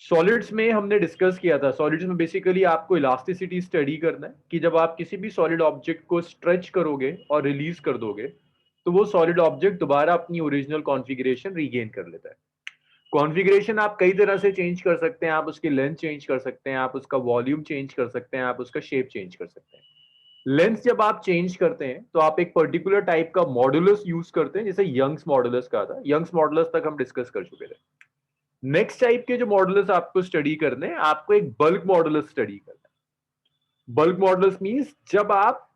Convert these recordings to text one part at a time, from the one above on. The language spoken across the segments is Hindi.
सॉलिड्स में हमने डिस्कस किया था, सॉलिड्स में बेसिकली आपको इलास्टिसिटी स्टडी करना है कि जब आप किसी भी सॉलिड ऑब्जेक्ट को स्ट्रेच करोगे और रिलीज कर दोगे तो वो सॉलिड ऑब्जेक्ट दोबारा अपनी ओरिजिनल कॉन्फ़िगरेशन रीगेन कर लेता है। कॉन्फ़िगरेशन आप कई तरह से चेंज कर सकते हैं, आप उसकी लेंथ चेंज कर सकते हैं, आप उसका वॉल्यूम चेंज कर सकते हैं, आप उसका शेप चेंज कर सकते हैं। लेंथ जब आप चेंज करते हैं तो आप एक पर्टिकुलर टाइप का मॉडुलस यूज करते हैं, जैसे यंग्स मॉडुलस का था। यंग्स मॉडुलस तक हम डिस्कस कर चुके थे। नेक्स्ट टाइप के जो मॉडुलस आपको स्टडी करने हैं, आपको एक बल्क मॉडुलस स्टडी करना है। बल्क मॉडुलस मींस जब आप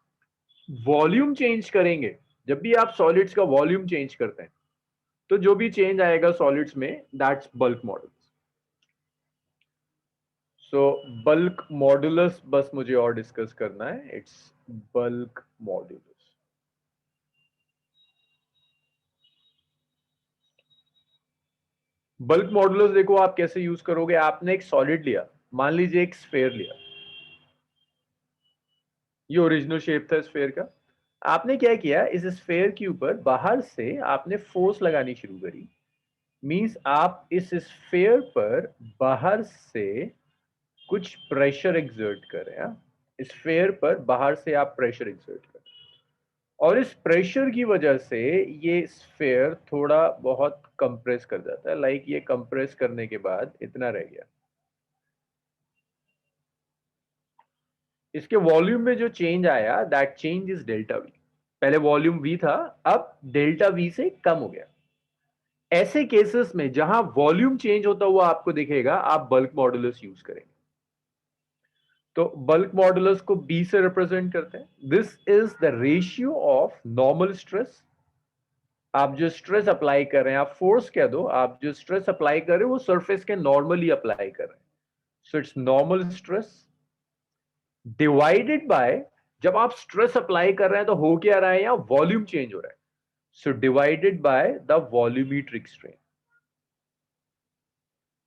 वॉल्यूम चेंज करेंगे, जब भी आप सॉलिड्स का वॉल्यूम चेंज करते हैं तो जो भी चेंज आएगा सॉलिड्स में, that's bulk modulus. So bulk modulus बस मुझे और डिस्कस करना है, it's bulk modulus. Bulk modulus देखो आप कैसे यूज करोगे। आपने एक सॉलिड लिया, मान लीजिए एक स्फेयर लिया, ये ओरिजिनल शेप था स्फेयर का। आपने क्या किया, इस स्फेयर के ऊपर बाहर से आपने फोर्स लगानी शुरू करी। मींस आप इस स्फेयर पर बाहर से कुछ प्रेशर एक्सर्ट कर रहे हैं। स्फेयर पर बाहर से आप प्रेशर एक्सर्ट कर रहे हैं और इस प्रेशर की वजह से ये स्फेयर थोड़ा बहुत कंप्रेस कर जाता है। लाइक ये कंप्रेस करने के बाद इतना रह गया। इसके वॉल्यूम में जो चेंज आया, that change is delta we. पहले वॉल्यूम वी था, अब डेल्टा वी से कम हो गया। ऐसे केसेस में जहां वॉल्यूम चेंज होता हुआ आपको दिखेगा, आप बल्क मॉडुलस यूज करेंगे। तो बल्क मॉडुलस को बी से रिप्रेजेंट करते हैं। This is the ratio of normal stress. आप जो स्ट्रेस अप्लाई कर रहे हैं, आप फोर्स कह दो, आप जो स्ट्रेस अप्लाई कर रहे हो वो सरफेस के नॉर्मली अप्लाई कर रहे हैं। So it's normal stress divided by, जब आप स्ट्रेस अप्लाई कर रहे हैं तो हो क्या रहा है, यहां वॉल्यूम चेंज हो रहा है। So divided by the volumetric strain,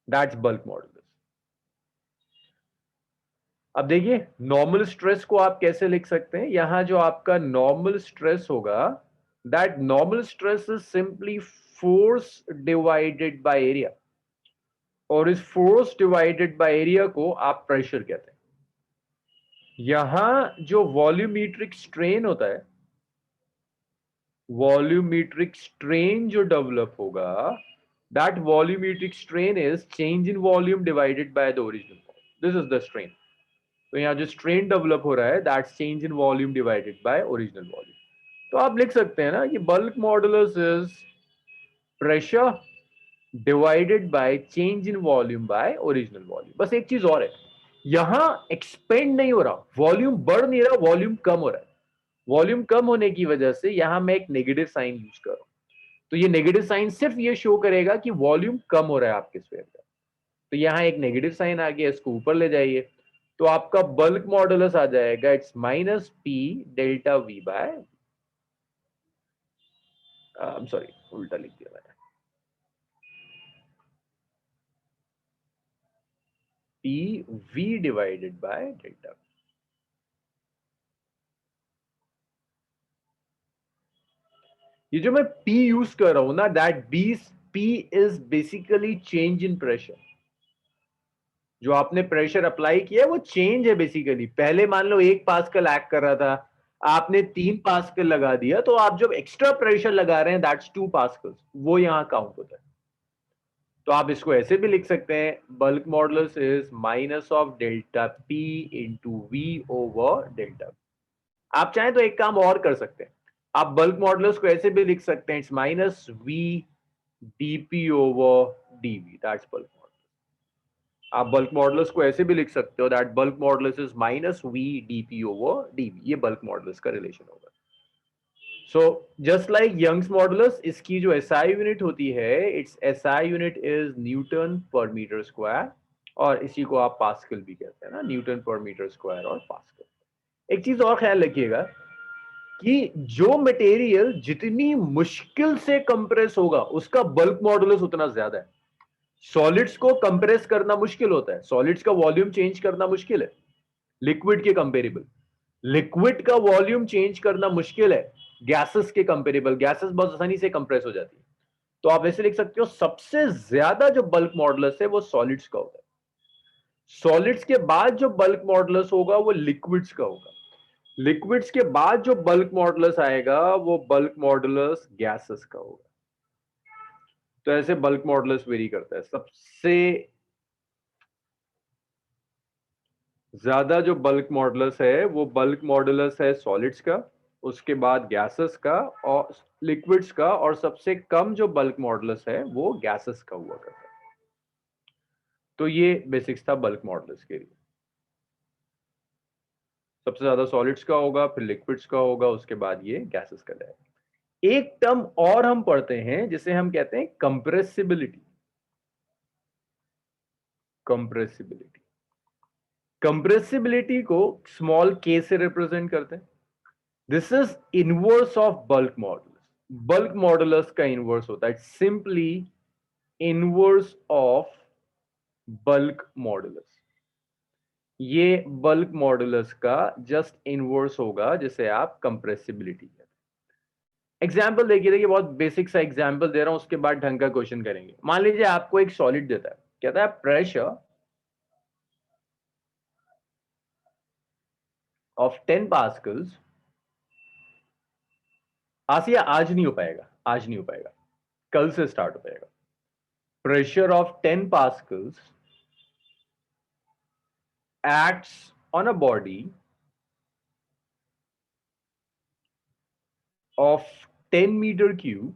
that's bulk modulus. अब देखिए नॉर्मल स्ट्रेस को आप कैसे लिख सकते हैं। यहां जो आपका नॉर्मल स्ट्रेस होगा, that normal stress is simply force divided by area, और इस फोर्स डिवाइडेड बाय एरिया को आप प्रेशर कहते हैं। यहां जो वॉल्यूमेट्रिक स्ट्रेन होता है, वॉल्यूमेट्रिक स्ट्रेन जो डेवलप होगा, that volumetric strain is change in volume divided by the original volume. This is the strain. तो यहां जो स्ट्रेन डेवलप हो रहा है, that's change in volume divided by original volume. तो आप लिख सकते हैं ना कि bulk modulus is pressure divided by change in volume by original volume. बस एक चीज और है, यहां एक्सपेंड नहीं हो रहा, वॉल्यूम बढ़ नहीं रहा, वॉल्यूम कम हो रहा है। वॉल्यूम कम होने की वजह से यहां मैं एक नेगेटिव साइन यूज कर रहा हूं। तो ये नेगेटिव साइन सिर्फ ये शो करेगा कि वॉल्यूम कम हो रहा है आपके स्फीयर का। तो यहां एक नेगेटिव साइन आ गया, इसको ऊपर ले जाइए तो आपका बल्क मॉडुलस आ जाएगा, it's minus P delta V by, sorry उल्टा लिख दिया मैंने, P V divided by delta. ये जो मैं P यूज कर रहा हूं ना, that P is basically change in pressure. जो आपने प्रेशर अप्लाई किया वो चेंज है बेसिकली। पहले मान लो 1 पास्कल एक्ट कर रहा था, आपने 3 पास्कल लगा दिया, तो आप जब एक्स्ट्रा प्रेशर लगा रहे हैं, दैट्स 2 पास्कल, वो यहां काउंट होता है। तो आप इसको ऐसे भी लिख सकते हैं, bulk modulus is minus of delta P into V over delta. आप चाहें तो एक काम और कर सकते हैं, आप बल्क मॉडुलस को ऐसे भी लिख सकते हैं, it's minus V DP over DV, that's bulk modulus. आप बल्क मॉडुलस को ऐसे भी लिख सकते हो, that bulk modulus is minus V DP over DV. ये बल्क मॉडुलस का रिलेशन होगा। So just like Young's modulus, इसकी जो एसआई यूनिट होती है, it's SI unit is newton per metre square, और इसी को आप पास्कल भी कहते हैं ना, न्यूटन पर मीटर स्क्वायर और पास्कल। एक चीज और ख्याल रखिएगा कि जो मटेरियल जितनी मुश्किल से कंप्रेस होगा, उसका बल्क मॉडुलस उतना ज्यादा है। सॉलिड्स को कंप्रेस करना मुश्किल होता है, सॉलिड्स का वॉल्यूम चेंज करना मुश्किल है लिक्विड के कंपेरेबल। लिक्विड का वॉल्यूम चेंज करना मुश्किल है गैसेस के कंपेरेबल। गैसेस बहुत आसानी से कंप्रेस हो जाती है। तो आप ऐसे लिख सकते हो, सबसे ज्यादा जो बल्क मॉडुलस है वो सॉलिड्स का होता है। सॉलिड्स के बाद जो बल्क मॉडुलस होगा वो लिक्विड्स का होगा, लिक्विड्स के बाद जो बल्क मॉडुलस आएगा वो बल्क मॉडुलस गैसेस का होगा। तो ऐसे बल्क मॉडुलस वेरी करता है। सबसे ज्यादा जो बल्क मॉडुलस है वो बल्क मॉडुलस है सॉलिड्स का, उसके बाद गैसेस का और लिक्विड्स का, और सबसे कम जो बल्क मॉडुलस है वो गैसेस का हुआ करता है। तो ये बेसिक्स था बल्क मॉडुलस के लिए। सबसे ज्यादा सॉलिड्स का होगा, फिर लिक्विड्स का होगा, उसके बाद ये गैसेस का जाएगा। एक टर्म और हम पढ़ते हैं जिसे हम कहते हैं कंप्रेसिबिलिटी। कंप्रेसिबिलिटी कंप्रेसिबिलिटी को स्मॉल के से रिप्रेजेंट करते हैं। This is inverse of bulk modulus. Bulk modulus का इनवर्स होता है, simply inverse of bulk modulus. ये बल्क मॉडुलस का जस्ट इनवर्स होगा, जिसे आप कंप्रेसिबिलिटी कहते हैं। एग्जाम्पल देखिए, बहुत बेसिक सा एग्जाम्पल दे रहा हूं, उसके बाद ढंग का क्वेश्चन करेंगे। मान लीजिए आपको एक सॉलिड देता है, कहता है प्रेशर ऑफ 10 पास्कल्स। आसिया आज नहीं हो पाएगा, आज नहीं हो पाएगा, कल से स्टार्ट हो पाएगा। Pressure of 10 pascals acts on a body of 10 meter cube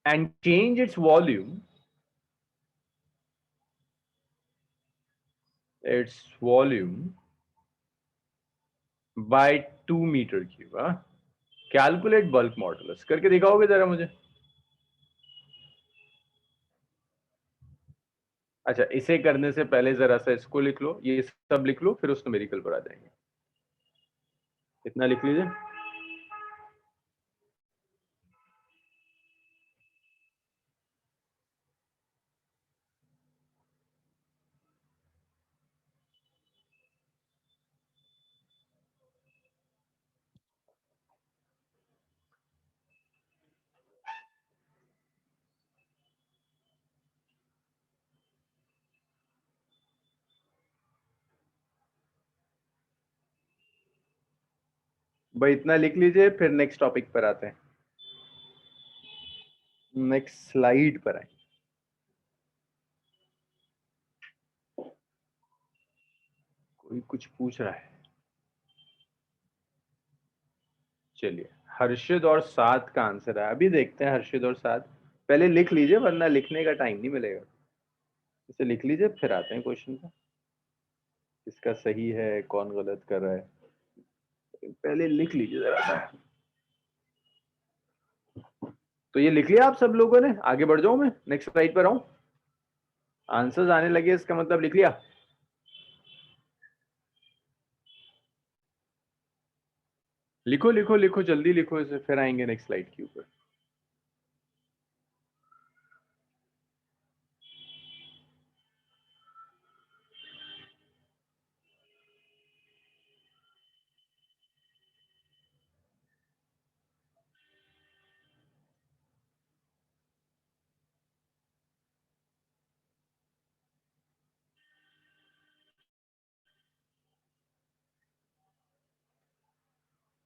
and change its volume by 2 meter cube। Calculate bulk modulus करके दिखाओगे जरा मुझे? अच्छा, इसे करने से पहले जरा सा इसको लिख लो, ये सब लिख लो, फिर उस न्यूमेरिकल पर आ जाएंगे। इतना लिख लीजिए। भाई इतना लिख लीजिए, फिर नेक्स्ट टॉपिक पर आते हैं, नेक्स्ट स्लाइड पर आए। कोई कुछ पूछ रहा है? चलिए, हर्षित और सात का आंसर है। अभी देखते हैं हर्षित और सात। पहले लिख लीजिए, वरना लिखने का टाइम नहीं मिलेगा। इसे लिख लीजिए, फिर आते हैं क्वेश्चन पे। किसका सही है, कौन गलत कर रहा है, पहले लिख लीजिए जरा सा। तो ये लिख लिया आप सब लोगों ने? आगे बढ़ जाऊं मैं, नेक्स्ट स्लाइड पर आऊं। आंसर्स आने लगे, इसका मतलब लिख लिया। लिखो लिखो लिखो, जल्दी लिखो इसे, फिर आएंगे नेक्स्ट स्लाइड के ऊपर।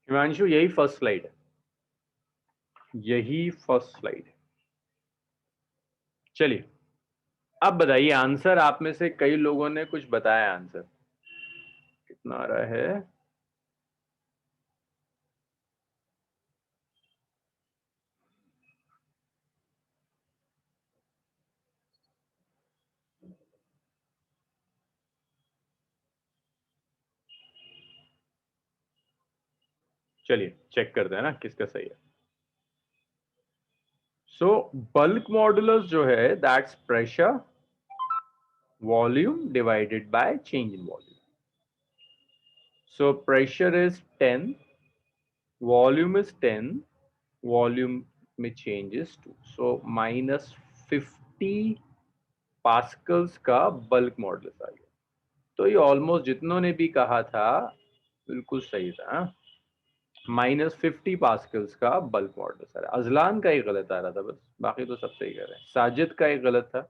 हिमांशु, यही फर्स्ट स्लाइड है, यही फर्स्ट स्लाइड है। चलिए, अब बताइए आंसर। आप में से कई लोगों ने कुछ बताया आंसर। कितना आ रहा है? चलिए चेक करते हैं ना किसका सही है। सो बल्क मॉडुलस जो है, that's pressure volume divided by change in volume. So pressure is 10, volume is 10, volume में चेंजेस 2, सो -50 पास्कल्स का बल्क मॉडुलस आ गया। तो ये ऑलमोस्ट जितनों ने भी कहा था बिल्कुल सही था। -50 पास्कल्स का बल्क मॉडुलस आ रहा है। अजलान का एक गलत आ रहा था बस, बाकी तो सब सही कर रहे हैं। साजिद का एक गलत था।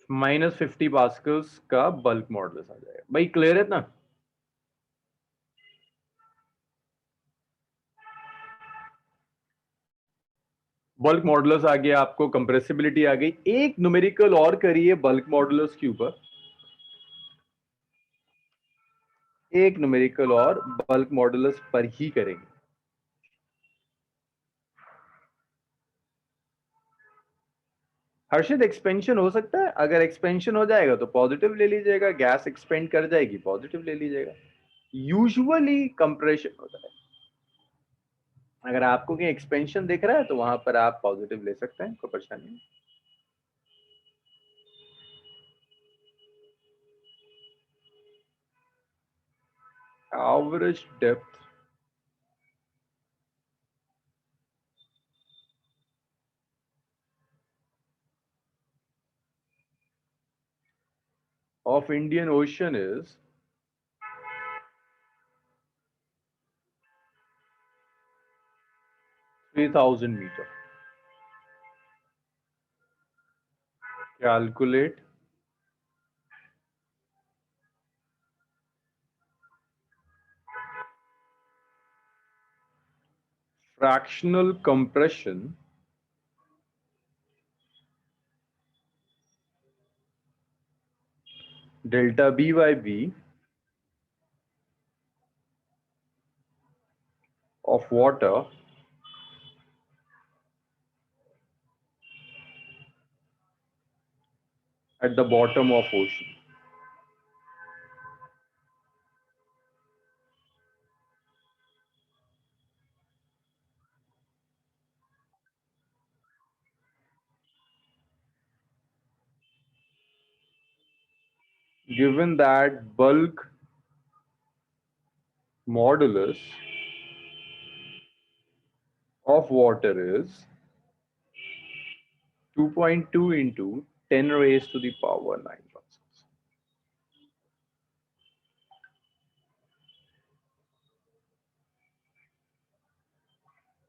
-50 पास्कल्स का बल्क मॉडुलस आ जाएगा। भाई क्लियर है ना? बल्क मॉडुलस आ गया, आपको कंप्रेसिबिलिटी आ गई। एक न्यूमेरिकल और करिए बल्क मॉडुलस के ऊपर, एक न्यूमेरिकल और बल्क मॉडुलस पर ही करेंगे। हर्षित एक्सपेंशन हो सकता है? अगर एक्सपेंशन हो जाएगा तो पॉजिटिव ले लीजिएगा, गैस एक्सपेंड कर जाएगी पॉजिटिव ले लीजिएगा। यूजुअली कंप्रेशन होता है। अगर आपको कहीं एक्सपेंशन दिख रहा है तो वहां पर आप पॉजिटिव ले सकते हैं, कोई परेशानी नहीं। Average depth of Indian Ocean is 3000 meter. Calculate fractional compression delta B by B of water at the bottom of ocean. Given that bulk modulus of water is 2.2 into 10 raised to the power 9 pascals.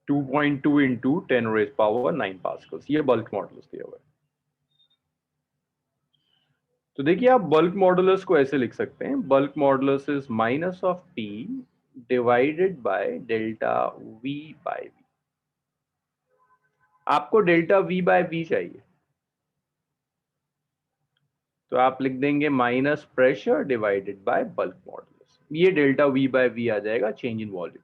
Two point two into 10 raise power 9 pascals, ये बल्क मॉडुलस दिया हुआ है। तो देखिए आप बल्क मॉडुलस को ऐसे लिख सकते हैं, bulk modulus is minus of P divided by delta V by V. आपको डेल्टा वी बाय वी चाहिए तो आप लिख देंगे minus pressure divided by bulk modulus, ये डेल्टा वी बाय वी आ जाएगा, चेंज इन वॉल्यूम।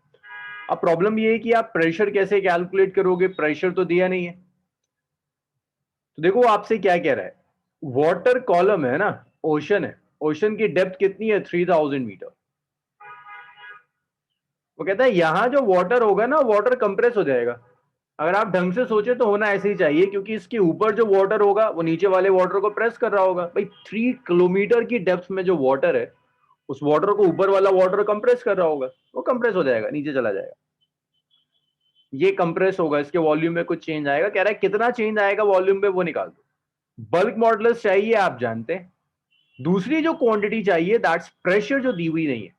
अब प्रॉब्लम ये है कि आप प्रेशर कैसे कैलकुलेट करोगे, प्रेशर तो दिया नहीं है। तो देखो आपसे क्या कह रहा है, वाटर कॉलम है ना, ओशन है, ओशन की डेप्थ कितनी है 3000 मीटर। वो कहता है यहां जो वाटर होगा ना, वाटर कंप्रेस हो जाएगा। अगर आप ढंग से सोचे तो होना ऐसे ही चाहिए, क्योंकि इसके ऊपर जो वाटर होगा वो नीचे वाले वाटर को प्रेस कर रहा होगा। भाई 3 किलोमीटर की डेप्थ में जो वाटर है, उस वाटर को ऊपर वाला वाटर कंप्रेस कर रहा होगा, वो कंप्रेस हो जाएगा, नीचे चला जाएगा। ये कंप्रेस होगा, इसके वॉल्यूम में कुछ चेंज आएगा। कह रहा है कितना चेंज आएगा वॉल्यूम में, वो निकाल दो। बल्क मॉडुलस चाहिए, आप जानते हैं। दूसरी जो क्वांटिटी चाहिए दैट्स प्रेशर, जो दी हुई नहीं है।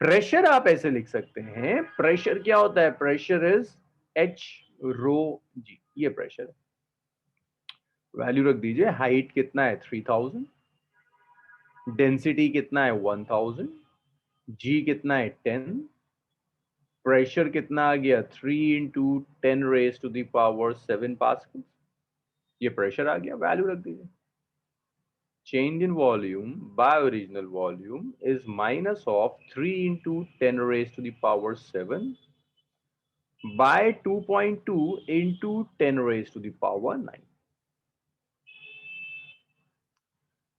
प्रेशर आप ऐसे लिख सकते हैं, प्रेशर क्या होता है, प्रेशर इज एच रो जी, ये प्रेशर है। वैल्यू रख दीजिए, हाइट कितना है 3000, डेंसिटी कितना है 1000, जी कितना है 10, प्रेशर कितना आ गया 3 into 10 raise to the power 7 pascal, ये प्रेशर आ गया, वैल्यू रख दीजिए। Change in volume by original volume is minus of 3 into 10 raised to the power 7 by 2.2 into 10 raised to the power 9।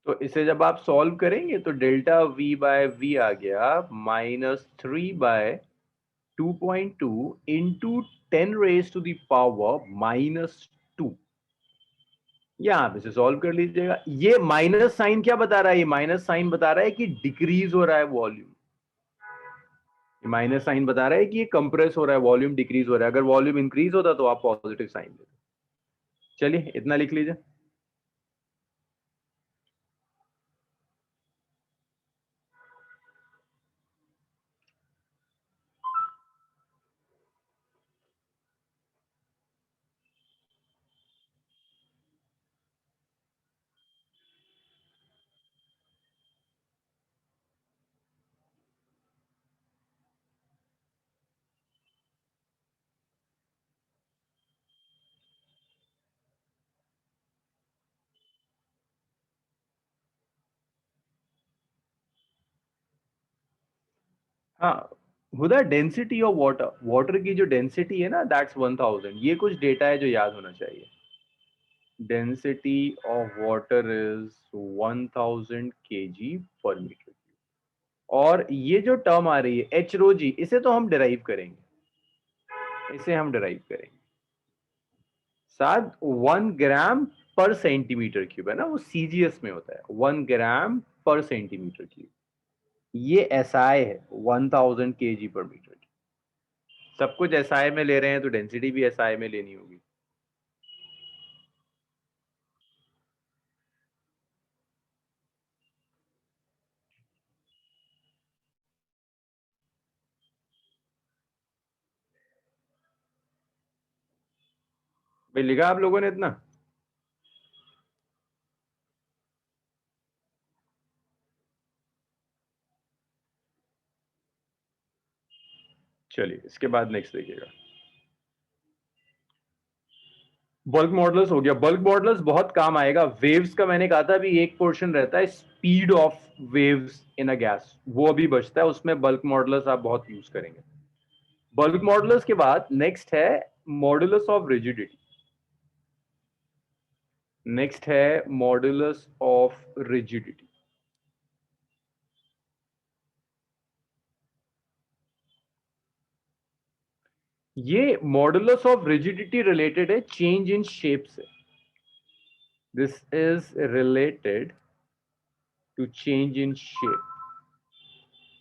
तो इसे जब आप सॉल्व करेंगे तो डेल्टा v बाय वी आ गया -3/2.2 into 10 raise to the power -2। या आप इसे सॉल्व कर लीजिएगा। ये माइनस साइन क्या बता रहा है, ये माइनस साइन बता रहा है कि डिक्रीज हो रहा है वॉल्यूम। माइनस साइन बता रहा है कि ये कंप्रेस हो रहा है, वॉल्यूम डिक्रीज हो रहा है। अगर वॉल्यूम इंक्रीज होता तो आप पॉजिटिव साइन देते। चलिए इतना लिख लीजिए। हाँ, हुदा डेंसिटी ऑफ वाटर, वाटर की जो डेंसिटी है ना दैट्स 1000। ये कुछ डेटा है जो याद होना चाहिए। Density of water is 1000 kg पर मीटर। और ये जो टर्म आ रही है एच रो जी, इसे तो हम डिराइव करेंगे, इसे हम डिराइव करेंगे। साथ 1 ग्राम पर सेंटीमीटर क्यूब है ना, वो सीजीएस में होता है, 1 ग्राम पर सेंटीमीटर क्यूब। ये एसआई है 1000 kg पर मीटर की। सब कुछ एसआई में ले रहे हैं तो डेंसिटी भी एसआई में लेनी होगी। भाई लिखा आप लोगों ने इतना? चलिए इसके बाद नेक्स्ट देखिएगा। बल्क मॉडल्स हो गया। बल्क मॉडल्स बहुत काम आएगा। वेव्स का मैंने कहा था अभी एक पोर्शन रहता है speed of waves in a gas, वो अभी बचता है, उसमें बल्क मॉडल्स आप बहुत यूज करेंगे। बल्क मॉडल्स के बाद नेक्स्ट है मॉडुलस ऑफ रिजिडिटी। नेक्स्ट है मॉडुलस ऑफ रिजिडिटी। ये मॉडुलस ऑफ रिजिडिटी रिलेटेड है चेंज इन शेप से। This is related to change in shape.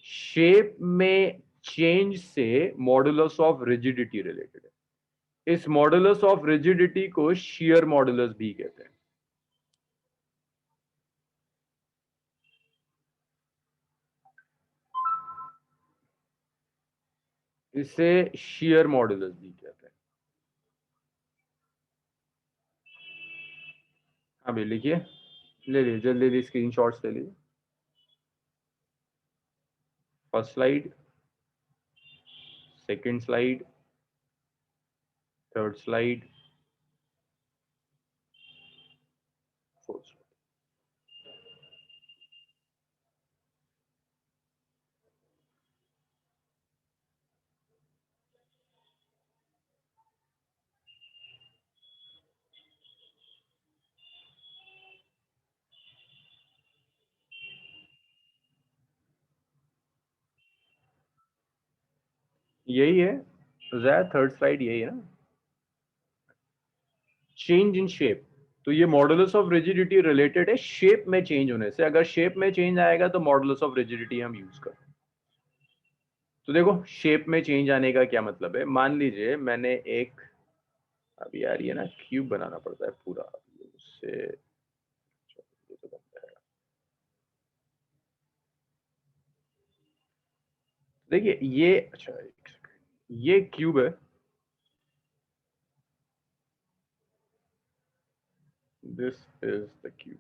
Shape में चेंज से मॉडुलस ऑफ रिजिडिटी रिलेटेड है। इस मॉडुलस ऑफ रिजिडिटी को शियर मॉडुलस भी कहते हैं। इसे शियर मॉडुलस भी कहते हैं। अभी लिखिए, ले लीजिए जल्दी स्क्रीन शॉट्स ले लीजिए। First slide, second slide, third slide, fourth slide. यही है जैद, थर्ड स्लाइड यही है ना, चेंज इन शेप। तो ये मॉडुलस ऑफ रिजिडिटी रिलेटेड है शेप में चेंज होने से। अगर शेप में चेंज आएगा तो मॉडुलस ऑफ रिजिडिटी हम यूज करते हैं। तो देखो शेप में चेंज आने का क्या मतलब है। मान लीजिए मैंने एक, अब यार ये ना क्यूब बनाना पड़ता है पूरा, उससे ये तो बन जाएगा। देखिए ये, अच्छा एक सेकंड, ये क्यूब है, दिस इज द क्यूब।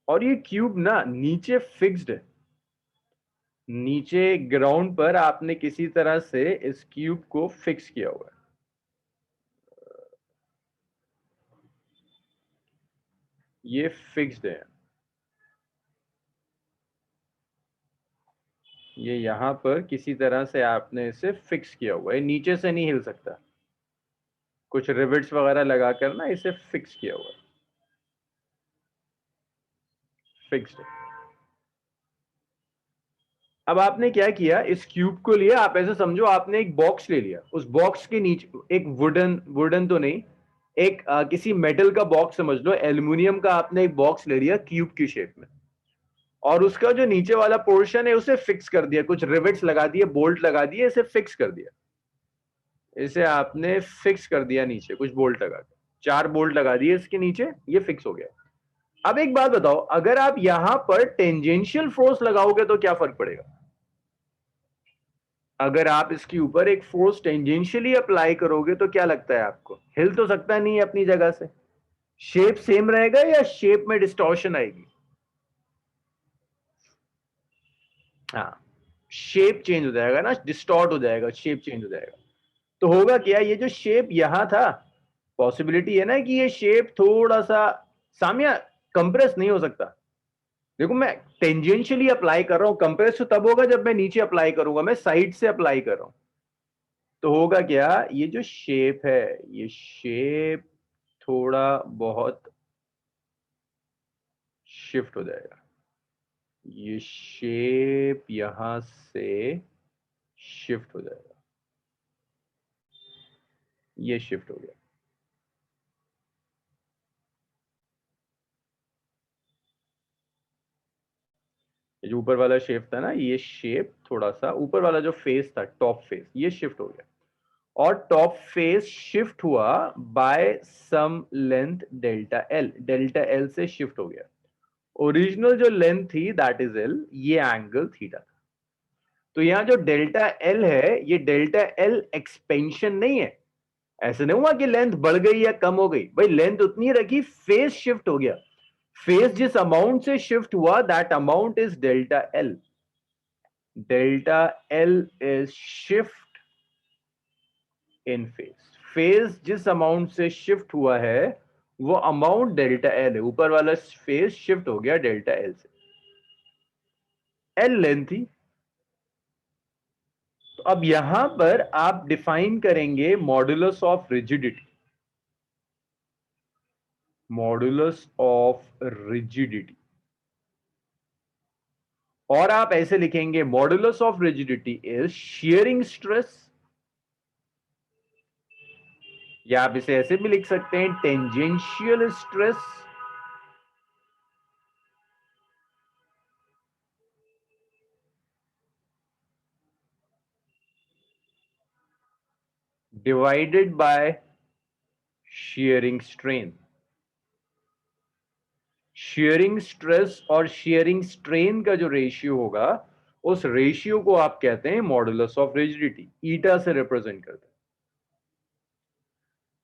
और ये क्यूब ना नीचे फिक्स्ड है। नीचे ग्राउंड पर आपने किसी तरह से इस क्यूब को फिक्स किया हुआ है। ये फिक्स्ड है, ये यहां पर किसी तरह से आपने इसे फिक्स किया हुआ है, नीचे से नहीं हिल सकता। कुछ रिविट्स वगैरह लगाकर ना इसे फिक्स किया हुआ है, फिक्स्ड है। अब आपने क्या किया, इस क्यूब को लिया, आप ऐसे समझो आपने एक बॉक्स ले लिया, उस बॉक्स के नीचे एक वुडन, वुडन तो नहीं, एक किसी मेटल का बॉक्स समझ लो, एल्युमिनियम का आपने एक बॉक्स ले लिया क्यूब की शेप में, और उसका जो नीचे वाला पोर्शन है उसे फिक्स कर दिया, कुछ रिवेट्स लगा दिए, बोल्ट लगा दिए, इसे फिक्स कर दिया। इसे आपने फिक्स कर दिया नीचे कुछ बोल्ट लगा के, 4 बोल्ट लगा दिए इसके नीचे, ये फिक्स हो गया। अब एक बात बताओ, अगर आप यहां पर टेंजेंशियल फोर्स लगाओगे तो क्या फर्क पड़ेगा? अगर आप इसके ऊपर एक फोर्स टेंजेंशियली अप्लाई करोगे तो क्या लगता है आपको, हिल तो सकता नहीं है अपनी जगह से? शेप सेम रहेगा या शेप में डिस्टॉर्शन आएगी? हाँ, शेप चेंज हो जाएगा ना, डिस्टॉर्ट हो जाएगा, शेप चेंज हो जाएगा। तो होगा क्या, ये जो शेप यहां था, पॉसिबिलिटी है ना कि ये शेप थोड़ा सा, सामिया, कंप्रेस नहीं हो सकता। देखो मैं टेंजेंशियली अप्लाई कर रहा हूं, कंप्रेस तो तब होगा जब मैं नीचे अप्लाई करूंगा, मैं साइड से अप्लाई कर रहा हूं। तो होगा क्या, ये जो शेप है, ये शेप थोड़ा बहुत शिफ्ट हो जाएगा। ये शेप यहां से शिफ्ट हो जाएगा, ये शिफ्ट हो गया। ये जो ऊपर वाला शेप था ना, ये शेप थोड़ा सा ऊपर वाला जो फेस था, टॉप फेस, ये शिफ्ट हो गया। और टॉप फेस शिफ्ट हुआ by some length delta L, delta L से शिफ्ट हो गया। ओरिजिनल जो लेंथ थी दैट इज एल, ये एंगल थीटा था। तो यहां जो डेल्टा एल है, ये डेल्टा एल एक्सपेंशन नहीं है। ऐसे नहीं हुआ कि लेंथ बढ़ गई या कम हो गई, भाई लेंथ उतनी रखी, फेस शिफ्ट हो गया। फेस जिस अमाउंट से शिफ्ट हुआ that amount is delta L. Delta L is shift in face. Face जिस अमाउंट से शिफ्ट हुआ है वो अमाउंट डेल्टा एल है। ऊपर वाला फेस शिफ्ट हो गया डेल्टा एल से। एल लेंथ थी। तो अब यहां पर आप डिफाइन करेंगे modulus of rigidity. Modulus of rigidity, और आप ऐसे लिखेंगे modulus of rigidity is shearing stress, या आप इसे ऐसे भी लिख सकते हैं tangential stress divided by shearing strain. Shearing stress और शियरिंग स्ट्रेन का जो रेशियो होगा, उस रेशियो को आप कहते हैं मॉडुलस ऑफ रिजिडिटी, ईटा से रिप्रेजेंट करते हैं।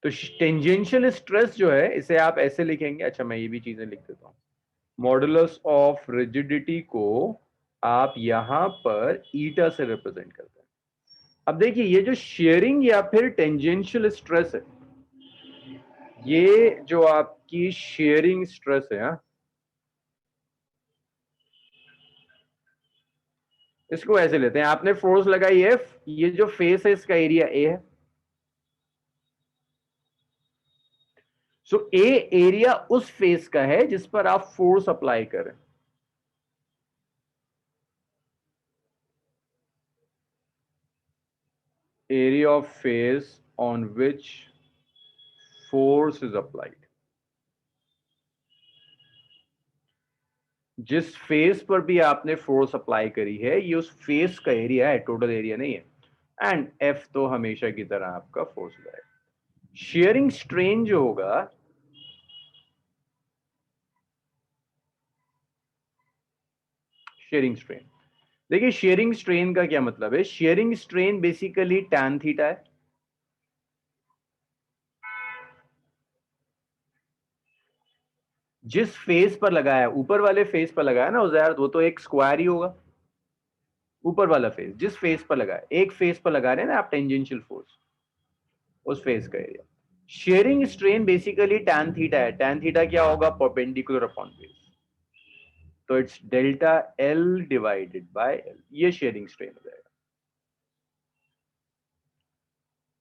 तो टेंजेंशियल स्ट्रेस जो है इसे आप ऐसे लिखेंगे, अच्छा मैं ये भी चीजें लिख देता हूं, मॉडुलस ऑफ रिजिडिटी को आप यहां पर ईटा से रिप्रेजेंट करते हैं। अब देखिए ये जो शेयरिंग या फिर टेंजेंशियल स्ट्रेस है, ये जो आपकी शेयरिंग स्ट्रेस है, हाँ, इसको ऐसे लेते हैं, आपने फोर्स लगाई एफ, ये जो फेस है इसका एरिया ए है। सो ए एरिया उस फेस का है जिस पर आप फोर्स अप्लाई करें। Area of face on which force is applied. जिस फेस पर भी आपने फोर्स अप्लाई करी है, ये उस फेस का एरिया है, टोटल एरिया नहीं है। एंड एफ तो हमेशा की तरह आपका फोर्स है। शेयरिंग स्ट्रेन जो होगा, शेयरिंग स्ट्रेन, देखिए शेयरिंग स्ट्रेन का क्या मतलब है, sharing strain basically tan theta है। जिस फेस पर लगाया, ऊपर वाले फेस पर लगाया ना उजैर, वो तो एक स्क्वायर ही होगा। ऊपर वाला फेस जिस फेस पर लगाया, एक फेस पर लगा रहे हैं ना आप टेंजेंशियल फोर्स, उस फेस का area. Sharing strain basically tan theta है। टैन थीटा क्या होगा, परपेंडिकुलर अपॉन फेस। तो it's delta L divided by L, ये शेयरिंग स्ट्रेन हो जाएगा।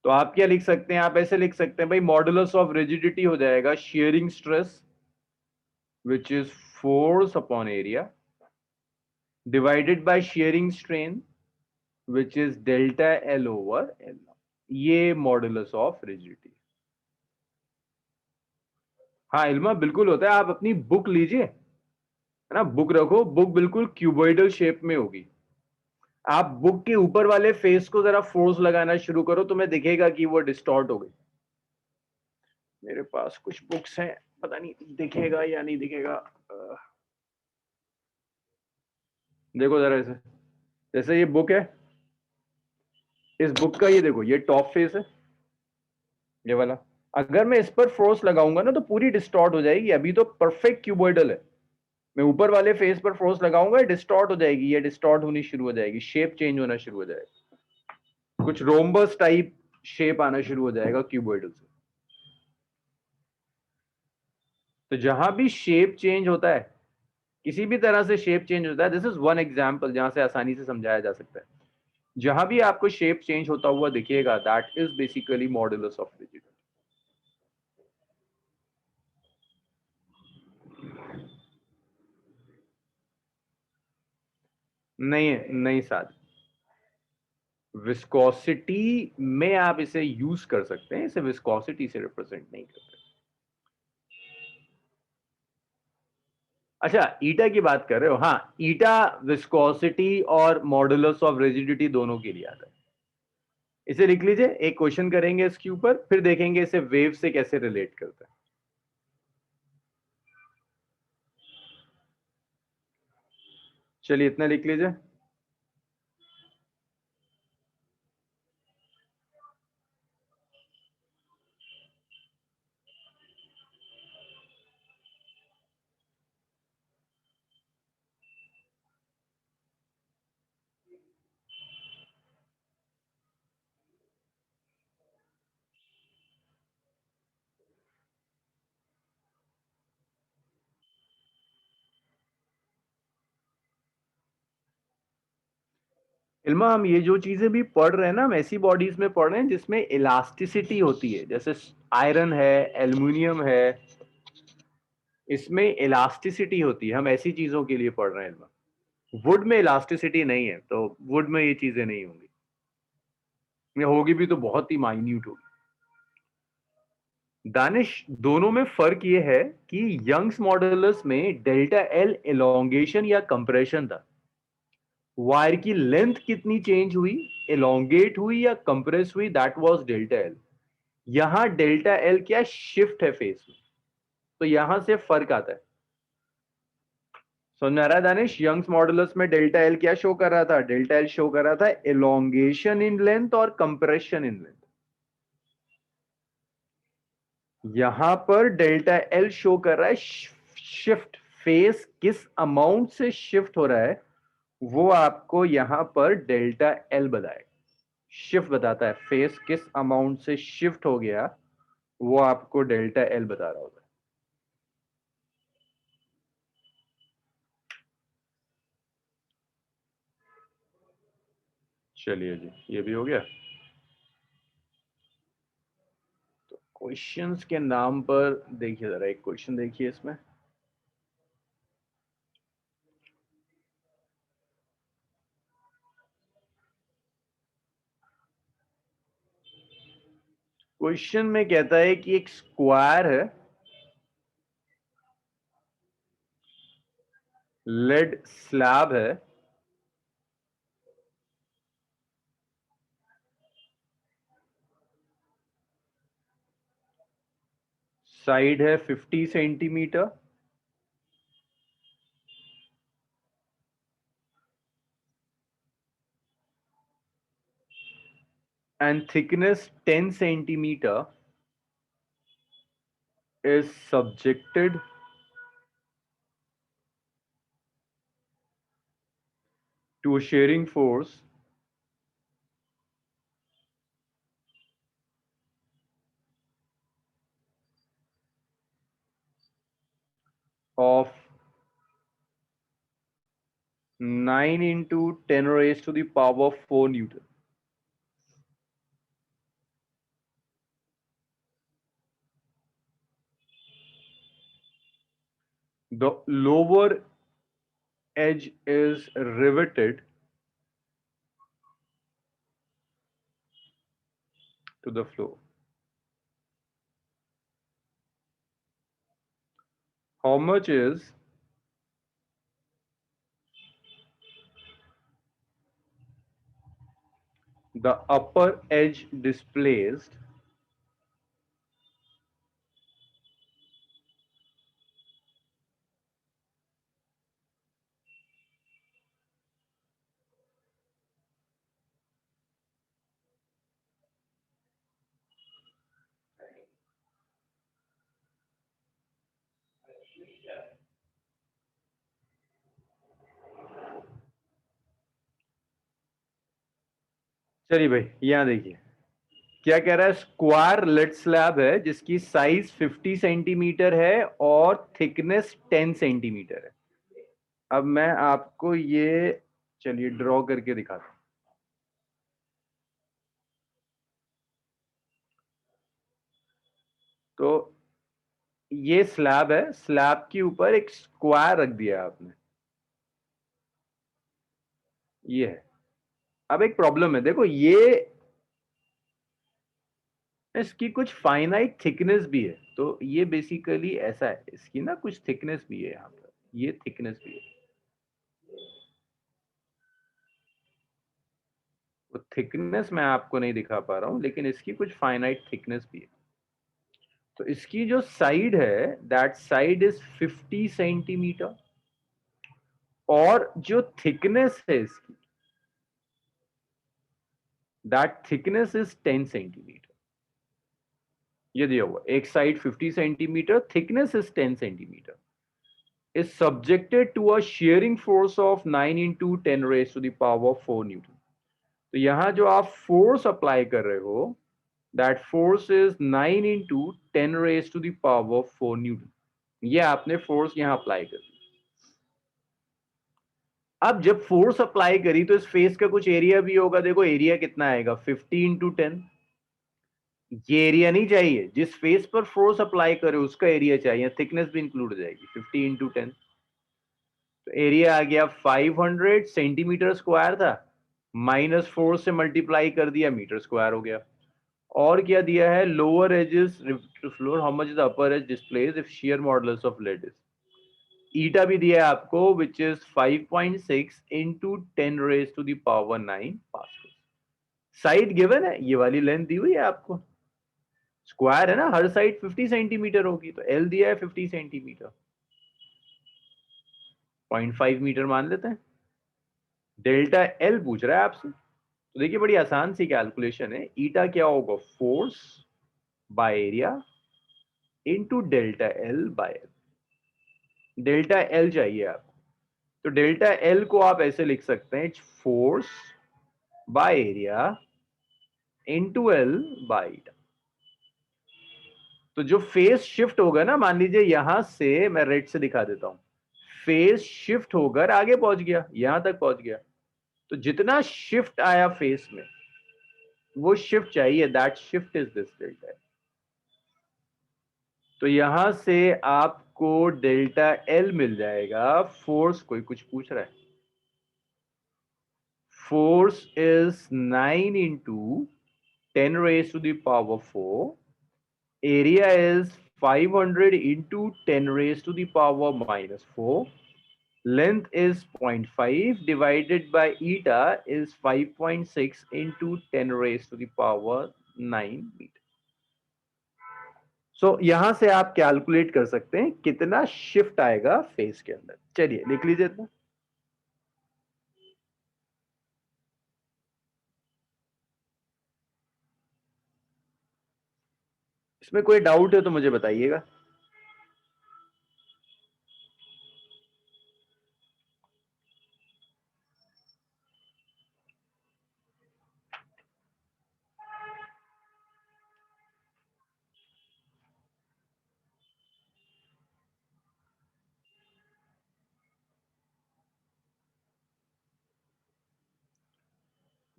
तो आप क्या लिख सकते हैं, आप ऐसे लिख सकते हैं भाई, मॉडुलस ऑफ रिजिडिटी हो जाएगा sharing stress which is force upon area divided by shearing strain which is delta L over L। ये मॉडुलस ऑफ रिजिडिटी। हाँ इल्मा बिल्कुल होता है, आप अपनी बुक लीजिए, है ना, बुक रखो, बुक बिल्कुल क्यूबॉइडल शेप में होगी। आप बुक के ऊपर वाले फेस को जरा फोर्स लगाना शुरू करो, तुम्हें दिखेगा कि वो डिस्टॉर्ट हो गई। मेरे पास कुछ बुक्स हैं, पता नहीं दिखेगा या नहीं दिखेगा। देखो जरा ऐसे, जैसे ये बुक है, इस बुक का ये देखो, ये टॉप फेस है, ये वाला। अगर मैं इस पर फोर्स लगाऊंगा ना तो पूरी डिस्टॉर्ट हो जाएगी। अभी तो परफेक्ट क्यूबॉइडल है, मैं ऊपर वाले फेस पर फोर्स लगाऊंगा, डिस्टॉर्ट हो जाएगी, ये डिस्टॉर्ट होनी शुरू हो जाएगी, शेप चेंज होना शुरू हो जाएगा, कुछ रोम्बस टाइप शेप आना शुरू हो जाएगा क्यूबॉइडल से। तो जहां भी शेप चेंज होता है, किसी भी तरह से शेप चेंज होता है, दिस इज वन एग्जाम्पल जहां से आसानी से समझाया जा सकता है। जहां भी आपको शेप चेंज होता हुआ दिखेगा, that is basically modulus of rigidity. नहीं नहीं साथ, विस्कोसिटी में आप इसे यूज कर सकते हैं, इसे विस्कोसिटी से रिप्रेजेंट नहीं करते। अच्छा, ईटा की बात कर रहे हो? हाँ, ईटा विस्कोसिटी और मॉडुलस ऑफ रिजिडिटी दोनों के लिए आता है। इसे लिख लीजिए, एक क्वेश्चन करेंगे इसके ऊपर, फिर देखेंगे इसे वेव से कैसे रिलेट करता है। चलिए इतना लिख लीजिए। इल्मा, हम ये जो चीजें भी पढ़ रहे हैं ना, हम ऐसी बॉडीज में पढ़ रहे हैं जिसमें इलास्टिसिटी होती है, जैसे आयरन है, एल्युमिनियम है, इसमें इलास्टिसिटी होती है। हम ऐसी चीजों के लिए पढ़ रहे हैं इल्मा। वुड में इलास्टिसिटी नहीं है, तो वुड में ये चीजें नहीं होंगी, ये होगी भी तो बहुत ही माइन्यूट होगी। दानिश, दोनों में फर्क ये है कि यंग्स मॉडुलस में डेल्टा एल एलोंगेशन या कंप्रेशन था। वायर की लेंथ कितनी चेंज हुई, एलोंगेट हुई या कंप्रेस हुई, दैट वाज डेल्टा एल। यहां डेल्टा एल क्या, शिफ्ट है फेस में, तो यहां से फर्क आता है। समझ में आ रहा है दानिश? यंग्स मॉडुलस में डेल्टा एल क्या शो कर रहा था? डेल्टा एल शो कर रहा था एलोंगेशन इन लेंथ और कंप्रेशन इन लेंथ। यहां पर डेल्टा एल शो कर रहा है शिफ्ट, फेस किस अमाउंट से शिफ्ट हो रहा है वो आपको यहां पर डेल्टा एल बताएगा। शिफ्ट बताता है, फेस किस अमाउंट से शिफ्ट हो गया वो आपको डेल्टा एल बता रहा होगा। चलिए जी, ये भी हो गया। तो क्वेश्चंस के नाम पर देखिए, जरा एक क्वेश्चन देखिए इसमें। क्वेश्चन में कहता है कि एक स्क्वायर है, लेड स्लैब है, साइड है 50 centimetre, and thickness 10 centimeter is subjected to a shearing force of 9 into 10 raised to the power 4 Newton. The lower edge is riveted to the floor. How much is the upper edge displaced चलिए भाई यहां देखिए क्या कह रहा है। स्क्वायर लेड स्लैब है जिसकी साइज 50 सेंटीमीटर है और थिकनेस 10 सेंटीमीटर है। अब मैं आपको ये चलिए ड्रॉ करके दिखाता हूं। तो ये स्लैब है, स्लैब के ऊपर एक स्क्वायर रख दिया आपने, ये है। अब एक प्रॉब्लम है, देखो ये इसकी कुछ फाइनाइट थिकनेस भी है, तो ये बेसिकली ऐसा है, इसकी ना कुछ थिकनेस भी है यहाँ पर, ये थिकनेस भी है। तो थिकनेस मैं आपको नहीं दिखा पा रहा हूं, लेकिन इसकी कुछ फाइनाइट थिकनेस भी है। तो इसकी जो साइड है, दैट साइड इज 50 सेंटीमीटर, और जो थिकनेस है इसकी, दैट थिकनेस इज 10 सेंटीमीटर। ये दिया हुआ, एक side 50 centimetre, thickness is 10 centimetre, is subjected to a shearing force of 9 into 10 raised to the power 4 Newton. तो यहां जो आप फोर्स अप्लाई कर रहे हो, that force is 9 into 10 raised to the power 4 Newton. ये आपने फोर्स यहां अप्लाई कर दी। अब जब फोर्स अप्लाई करी तो इस फेस का कुछ एरिया भी होगा, देखो एरिया कितना आएगा, 50 into 10। ये एरिया नहीं चाहिए, जिस फेस पर फोर्स अप्लाई करे उसका एरिया चाहिए, थिकनेस भी इंक्लूड हो जाएगी, 50 into 10। तो एरिया आ गया 500 सेंटीमीटर स्क्वायर था, -4 से मल्टीप्लाई कर दिया, मीटर स्क्वायर हो गया। और क्या दिया है, lower edges to floor, how much is the upper edge displace if shear modulus of lead is, eta भी दिया है आपको, which is 5.6 into 10 raised to the power 9 pascal. Side given है, ये वाली लेंथ दी हुई है आपको, स्क्वायर है ना, हर साइड 50 सेंटीमीटर होगी, तो एल दिया है 50 सेंटीमीटर, 0.5 मीटर मान लेते हैं। डेल्टा एल पूछ रहा है आपसे, तो देखिए बड़ी आसान सी कैलकुलेशन है, ईटा क्या होगा, force by area into delta L by L. Delta L चाहिए आपको, तो डेल्टा एल को आप ऐसे लिख सकते हैं, force by area into L by ईटा। तो जो फेस शिफ्ट होगा ना, मान लीजिए यहां से मैं रेड से दिखा देता हूं, फेस शिफ्ट होकर आगे पहुंच गया, यहां तक पहुंच गया, तो जितना शिफ्ट आया फेस में, वो शिफ्ट चाहिए, that shift is this delta. तो यहां से आपको डेल्टा एल मिल जाएगा। फोर्स, कोई कुछ पूछ रहा है, force is 9 into 10 raised to the power 4, area is 500 into 10 raised to the power -4, length is 0.5 divided by eta is 5.6 into 10 raised to the power 9 metre. So यहां से आप कैलकुलेट कर सकते हैं कितना शिफ्ट आएगा फेस के अंदर। चलिए लिख लीजिए इतना। इसमें कोई डाउट है तो मुझे बताइएगा।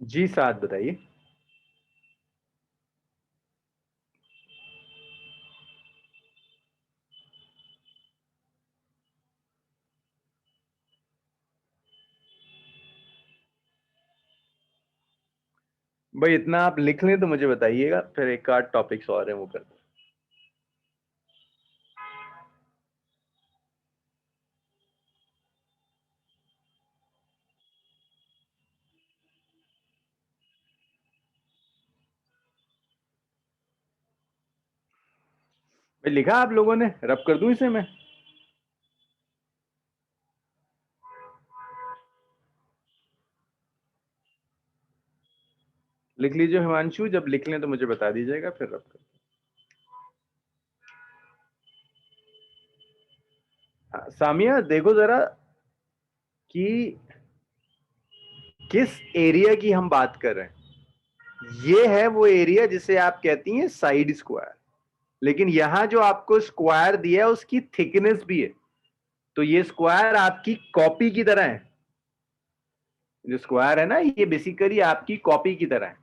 जी साथ बताइए। भाई इतना आप लिख लें तो मुझे बताइएगा, फिर एक आध टॉपिक्स और हैं वो कर। भाई लिखा आप लोगों ने, रब कर दूं इसे मैं? लिख लीजिए हिमांशु, जब लिख लें तो मुझे बता दीजिएगा, फिर रब कर। हाँ, सामिया देखो जरा कि किस एरिया की हम बात कर रहे हैं। ये है वो एरिया जिसे आप कहती हैं साइड स्क्वायर, लेकिन यहां जो आपको स्क्वायर दिया है उसकी थिकनेस भी है। तो ये स्क्वायर आपकी कॉपी की तरह है, जो स्क्वायर है ना ये बेसिकली आपकी कॉपी की तरह है।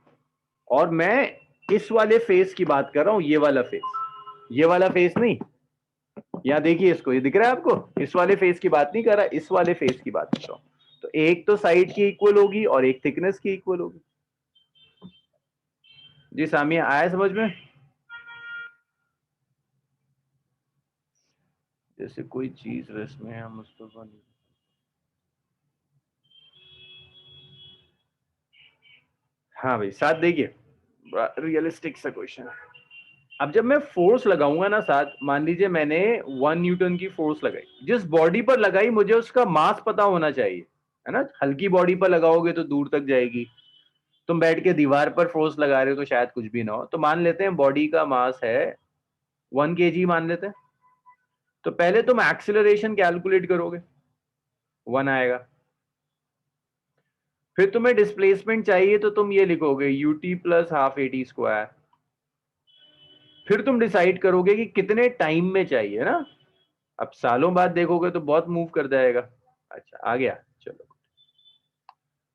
और मैं इस वाले फेस की बात कर रहा हूं, ये वाला फेस, ये वाला फेस नहीं। यहां देखिए इसको, ये दिख रहा है आपको, इस वाले फेस की बात नहीं कर रहा, इस वाले फेस की बात कर रहा हूं। तो एक तो साइड की इक्वल होगी और एक थिकनेस की इक्वल होगी। जी सामिया, आया समझ में? जैसे कोई चीज रस में हम उसको बन... हाँ भाई, साथ देखिए, रियलिस्टिक सा क्वेश्चन है। अब जब मैं फोर्स लगाऊंगा ना साथ, मान लीजिए मैंने 1 न्यूटन की फोर्स लगाई, जिस बॉडी पर लगाई मुझे उसका मास पता होना चाहिए, है ना। हल्की बॉडी पर लगाओगे तो दूर तक जाएगी, तुम बैठ के दीवार पर फोर्स लगा रहे हो तो शायद कुछ भी ना हो। तो मान लेते हैं बॉडी का मास है 1 kg मान लेते हैं। तो पहले तुम एक्सिलरेशन कैलकुलेट करोगे, 1 आएगा। फिर तुम्हें डिस्प्लेसमेंट चाहिए तो तुम ये लिखोगे ut plus half at square. फिर तुम डिसाइड करोगे कि कितने टाइम में चाहिए ना। अब सालों बाद देखोगे तो बहुत मूव कर जाएगा। अच्छा आ गया, चलो।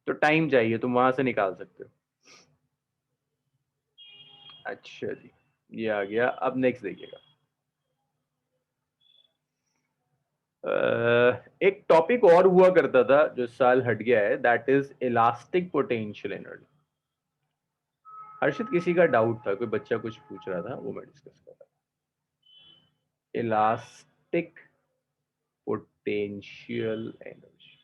तो टाइम चाहिए, तुम वहां से निकाल सकते हो। अच्छा जी, ये आ गया। अब नेक्स्ट देखिएगा। एक टॉपिक और हुआ करता था जो इस साल हट गया है, that is elastic potential energy. Harshit किसी का डाउट था, कोई बच्चा कुछ पूछ रहा था, वो मैं डिस्कस कर रहा था। Elastic potential energy,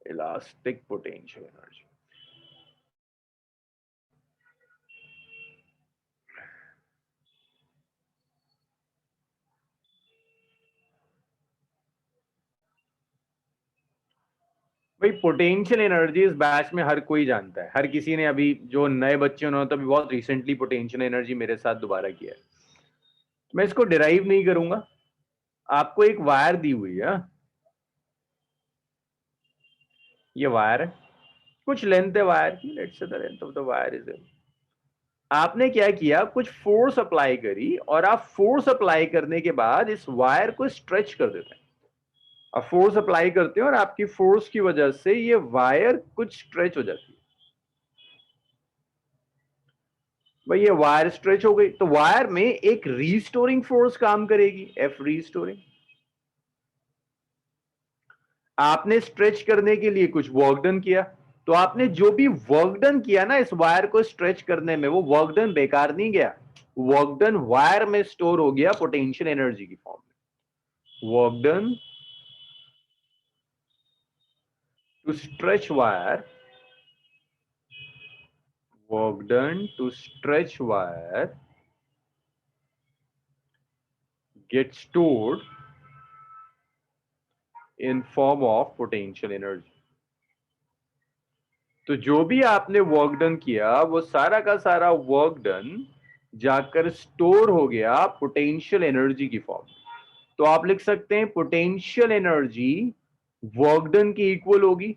elastic potential energy. भाई पोटेंशियल एनर्जी इस बैच में हर कोई जानता है, हर किसी ने, अभी जो नए बच्चे उन्होंने तो अभी बहुत रिसेंटली पोटेंशियल एनर्जी मेरे साथ दोबारा किया है। मैं इसको डिराइव नहीं करूंगा। आपको एक वायर दी हुई है, ये वायर है, कुछ लेंथ है वायर की, let's say the length of the wire is, आपने क्या किया, कुछ फोर्स अप्लाई करी, और आप फोर्स अप्लाई करने के बाद इस वायर को स्ट्रेच कर देते हैं। आप फोर्स अप्लाई करते हैं और आपकी फोर्स की वजह से ये वायर कुछ स्ट्रेच हो जाती है। भाई ये वायर स्ट्रेच हो गई, तो वायर में एक रीस्टोरिंग फोर्स काम करेगी, एफ रीस्टोरिंग। आपने स्ट्रेच करने के लिए कुछ वर्क डन किया, तो आपने जो भी वर्क डन किया ना इस वायर को स्ट्रेच करने में, वो वर्क डन बेकार नहीं गया। वर्क डन वायर में स्टोर हो गया पोटेंशियल एनर्जी की फॉर्म में। Work done to stretch wire, work done to stretch wire gets stored in form of potential energy। तो जो भी आपने वर्क डन किया वो सारा का सारा वर्क डन जाकर स्टोर हो गया पोटेंशियल एनर्जी की फॉर्म। तो आप लिख सकते हैं पोटेंशियल एनर्जी वर्क डन की इक्वल होगी।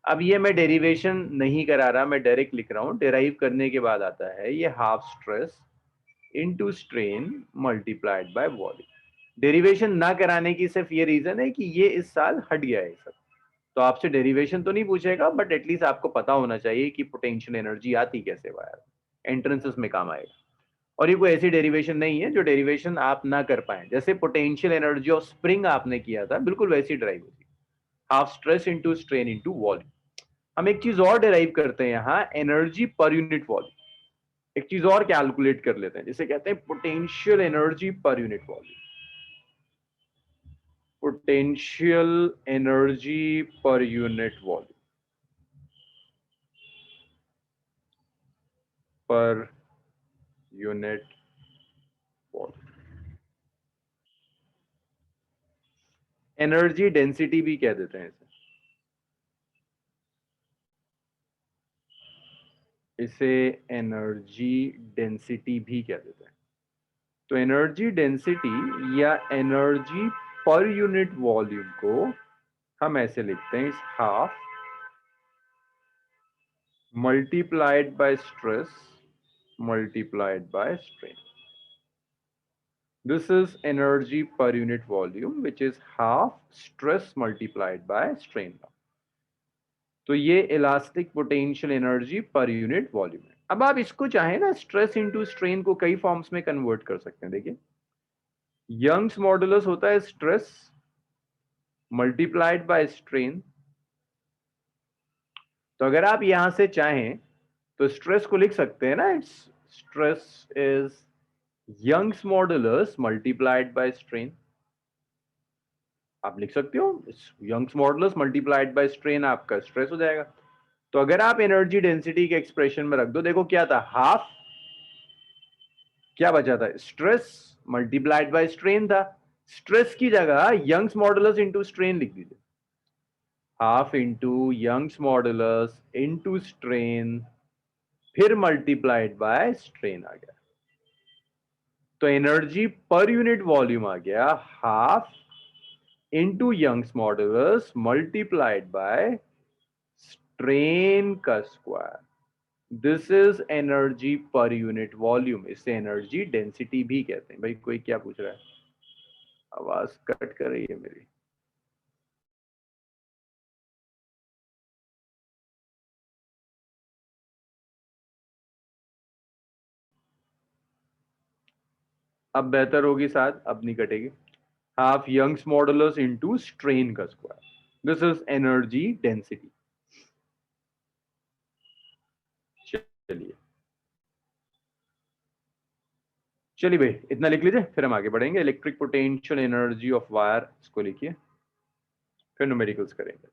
अब ये मैं डेरिवेशन नहीं करा रहा, मैं डायरेक्ट लिख रहा हूं। डेराइव करने के बाद आता है ये half stress into strain multiplied by volume. Derivation ना कराने की सिर्फ ये रीजन है कि ये इस साल हट गया है सब। तो आपसे डेरिवेशन तो नहीं पूछेगा, बट एटलीस्ट आपको पता होना चाहिए कि पोटेंशियल एनर्जी आती कैसे, वायर एंट्रेंसेस में काम आएगा। और ये कोई ऐसी डेरिवेशन नहीं है जो डेरिवेशन आप ना कर पाए, जैसे पोटेंशियल एनर्जी ऑफ स्प्रिंग आपने किया था, बिल्कुल वैसी ड्राइव होती है, half stress into strain into volume. हम एक चीज और डिराइव करते हैं यहाँ, एनर्जी पर यूनिट वॉल्यूम। एक चीज और कैलकुलेट कर लेते हैं, जिसे कहते हैं potential energy per unit volume. Potential energy per unit volume, पर यूनिट वॉल्यूम। एनर्जी डेंसिटी भी कह देते हैं इसे एनर्जी डेंसिटी भी कह देते हैं। तो एनर्जी डेंसिटी या एनर्जी पर यूनिट वॉल्यूम को हम ऐसे लिखते हैं, इस half multiplied by stress multiplied by strain. This is energy per unit volume, which is half stress multiplied by strain. तो ये elastic potential energy per unit volume है। अब आप इसको चाहे ना स्ट्रेस इंटू स्ट्रेन को कई फॉर्म्स में कन्वर्ट कर सकते हैं। देखिए, यंग्स मॉडुलस होता है स्ट्रेस मल्टीप्लाइड बाय स्ट्रेन। तो अगर आप यहां से चाहें तो स्ट्रेस को लिख सकते हैं ना, it's stress is Young's modulus multiplied by strain. आप लिख सकते हो Young's modulus multiplied by strain, आपका स्ट्रेस हो जाएगा। तो अगर आप एनर्जी डेंसिटी के एक्सप्रेशन में रख दो, देखो क्या था, हाफ क्या बचा था, स्ट्रेस मल्टीप्लाइड बाय स्ट्रेन था। स्ट्रेस की जगह यंग्स मॉडुलस इंटू स्ट्रेन लिख दीजिए, half into Young's modulus into strain फिर मल्टीप्लाइड बाय स्ट्रेन आ गया। तो एनर्जी पर यूनिट वॉल्यूम आ गया half into Young's modulus multiplied by strain का square. This is energy per unit volume. इसे एनर्जी डेंसिटी भी कहते हैं। भाई कोई क्या पूछ रहा है? आवाज कट कर रही है मेरी। अब बेहतर होगी शायद, अब नहीं कटेगी। Half Young's modulus into strain का square, this is energy density. चलिए चलिए भाई इतना लिख लीजिए, फिर हम आगे बढ़ेंगे। Electric potential energy of wire, इसको लिखिए, फिर न्यूमेरिकल्स करेंगे।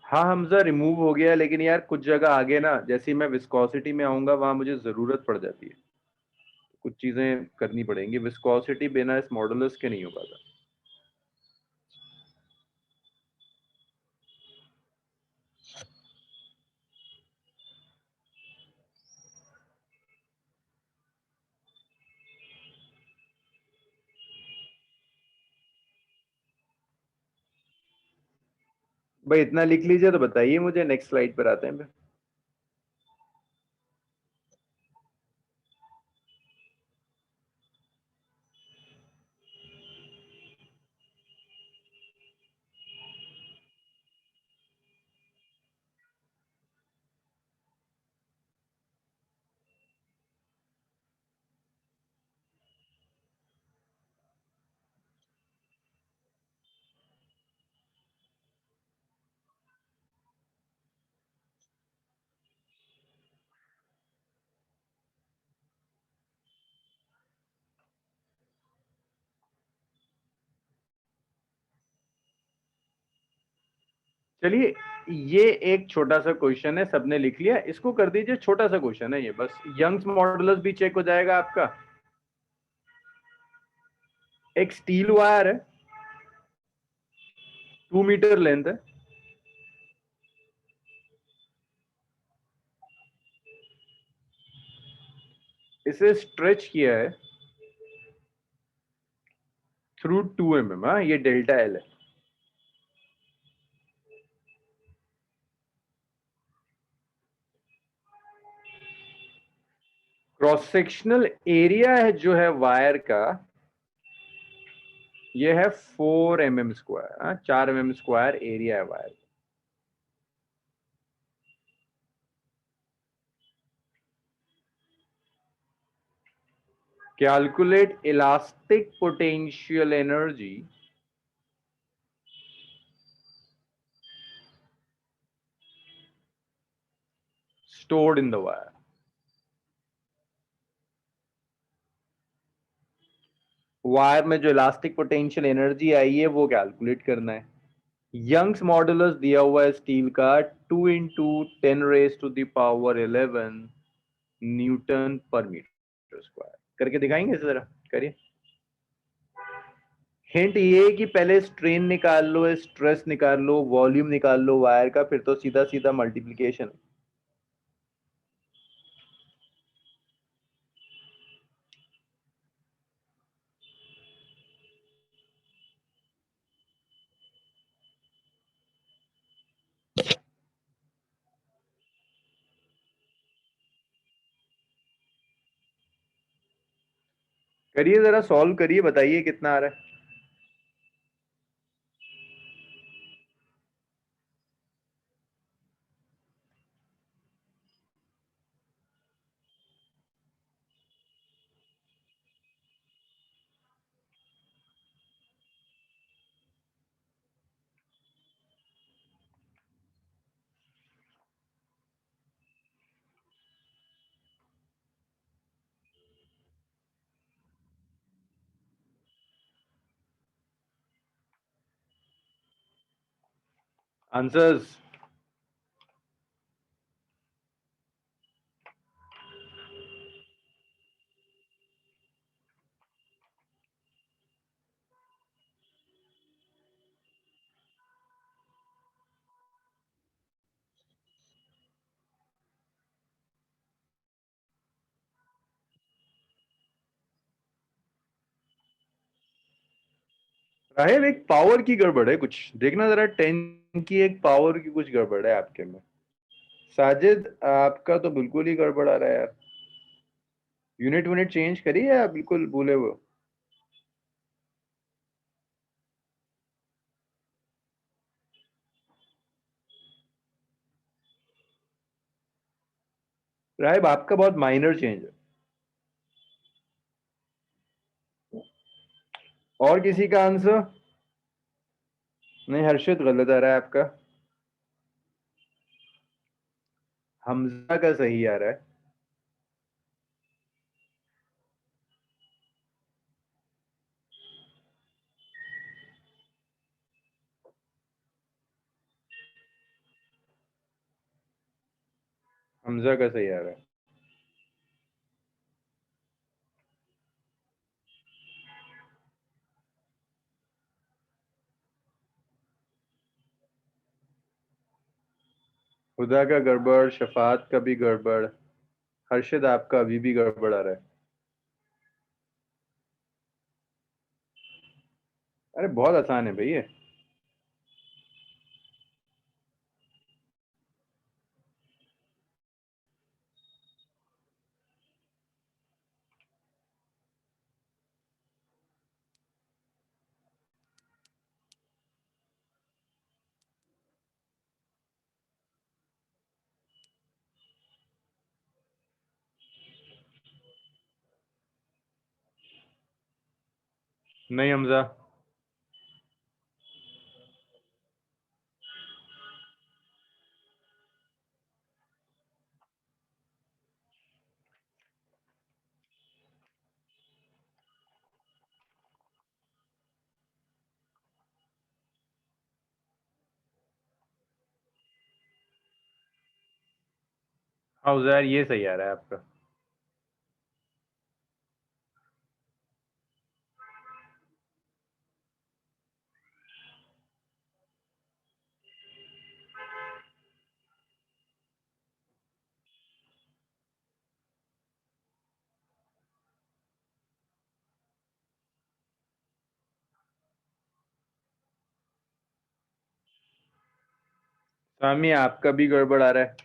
हाँ हमजा रिमूव हो गया, लेकिन यार कुछ जगह आगे ना, जैसे ही मैं विस्कोसिटी में आऊंगा वहां मुझे जरूरत पड़ जाती है, कुछ चीजें करनी पड़ेंगी। विस्कोसिटी बिना इस मॉडुलस के नहीं हो पाता। भाई इतना लिख लीजिए तो बताइए मुझे, नेक्स्ट स्लाइड पर आते हैं। चलिए, ये एक छोटा सा क्वेश्चन है, सबने लिख लिया, इसको कर दीजिए, छोटा सा क्वेश्चन है ये, बस यंग्स मॉडुलस भी चेक हो जाएगा आपका। एक स्टील वायर है, 2 मीटर लेंथ है, इसे स्ट्रेच किया है थ्रू 2 mm। हाँ, ये डेल्टा एल है। क्रॉस सेक्शनल एरिया है जो है वायर का, ये है 4 mm²। 4 mm² एरिया है wire. Calculate elastic potential energy stored in the wire। Wire में जो इलास्टिक पोटेंशियल एनर्जी आई है वो कैलकुलेट करना है। यंग्स मॉडुलस दिया हुआ है स्टील का 2 × 10⁻11 न्यूटन पर मीटर स्क्वायर। करके दिखाएंगे इस तरह, करिए। हिंट ये है कि पहले स्ट्रेन निकाल लो, स्ट्रेस निकाल लो, वॉल्यूम निकाल लो वायर का, फिर तो सीधा सीधा मल्टीप्लिकेशन। करिए जरा, सॉल्व करिए, बताइए कितना आ रहा है। आंसर्स। राहिब एक पावर की गड़बड़ है कुछ, देखना जरा 10 की एक पावर की कुछ गड़बड़ है आपके में। साजिद आपका तो बिल्कुल ही गड़बड़ आ रहा है यार। यूनिट यूनिट चेंज करिए या बिल्कुल भूले वो। राहिब आपका बहुत माइनर चेंज है। और किसी का आंसर? नहीं, हर्षित गलत आ रहा है आपका। हमजा का सही आ रहा है। हमजा का सही आ रहा है। खुदा का गड़बड़, शफात का भी गड़बड़, हर्षित आपका अभी भी गड़बड़ आ रहा है। अरे बहुत आसान है भैया। नहीं हमजा। हाँ उजैर, ये सही आ रहा है आपका। सामी आपका भी गड़बड़ आ रहा है।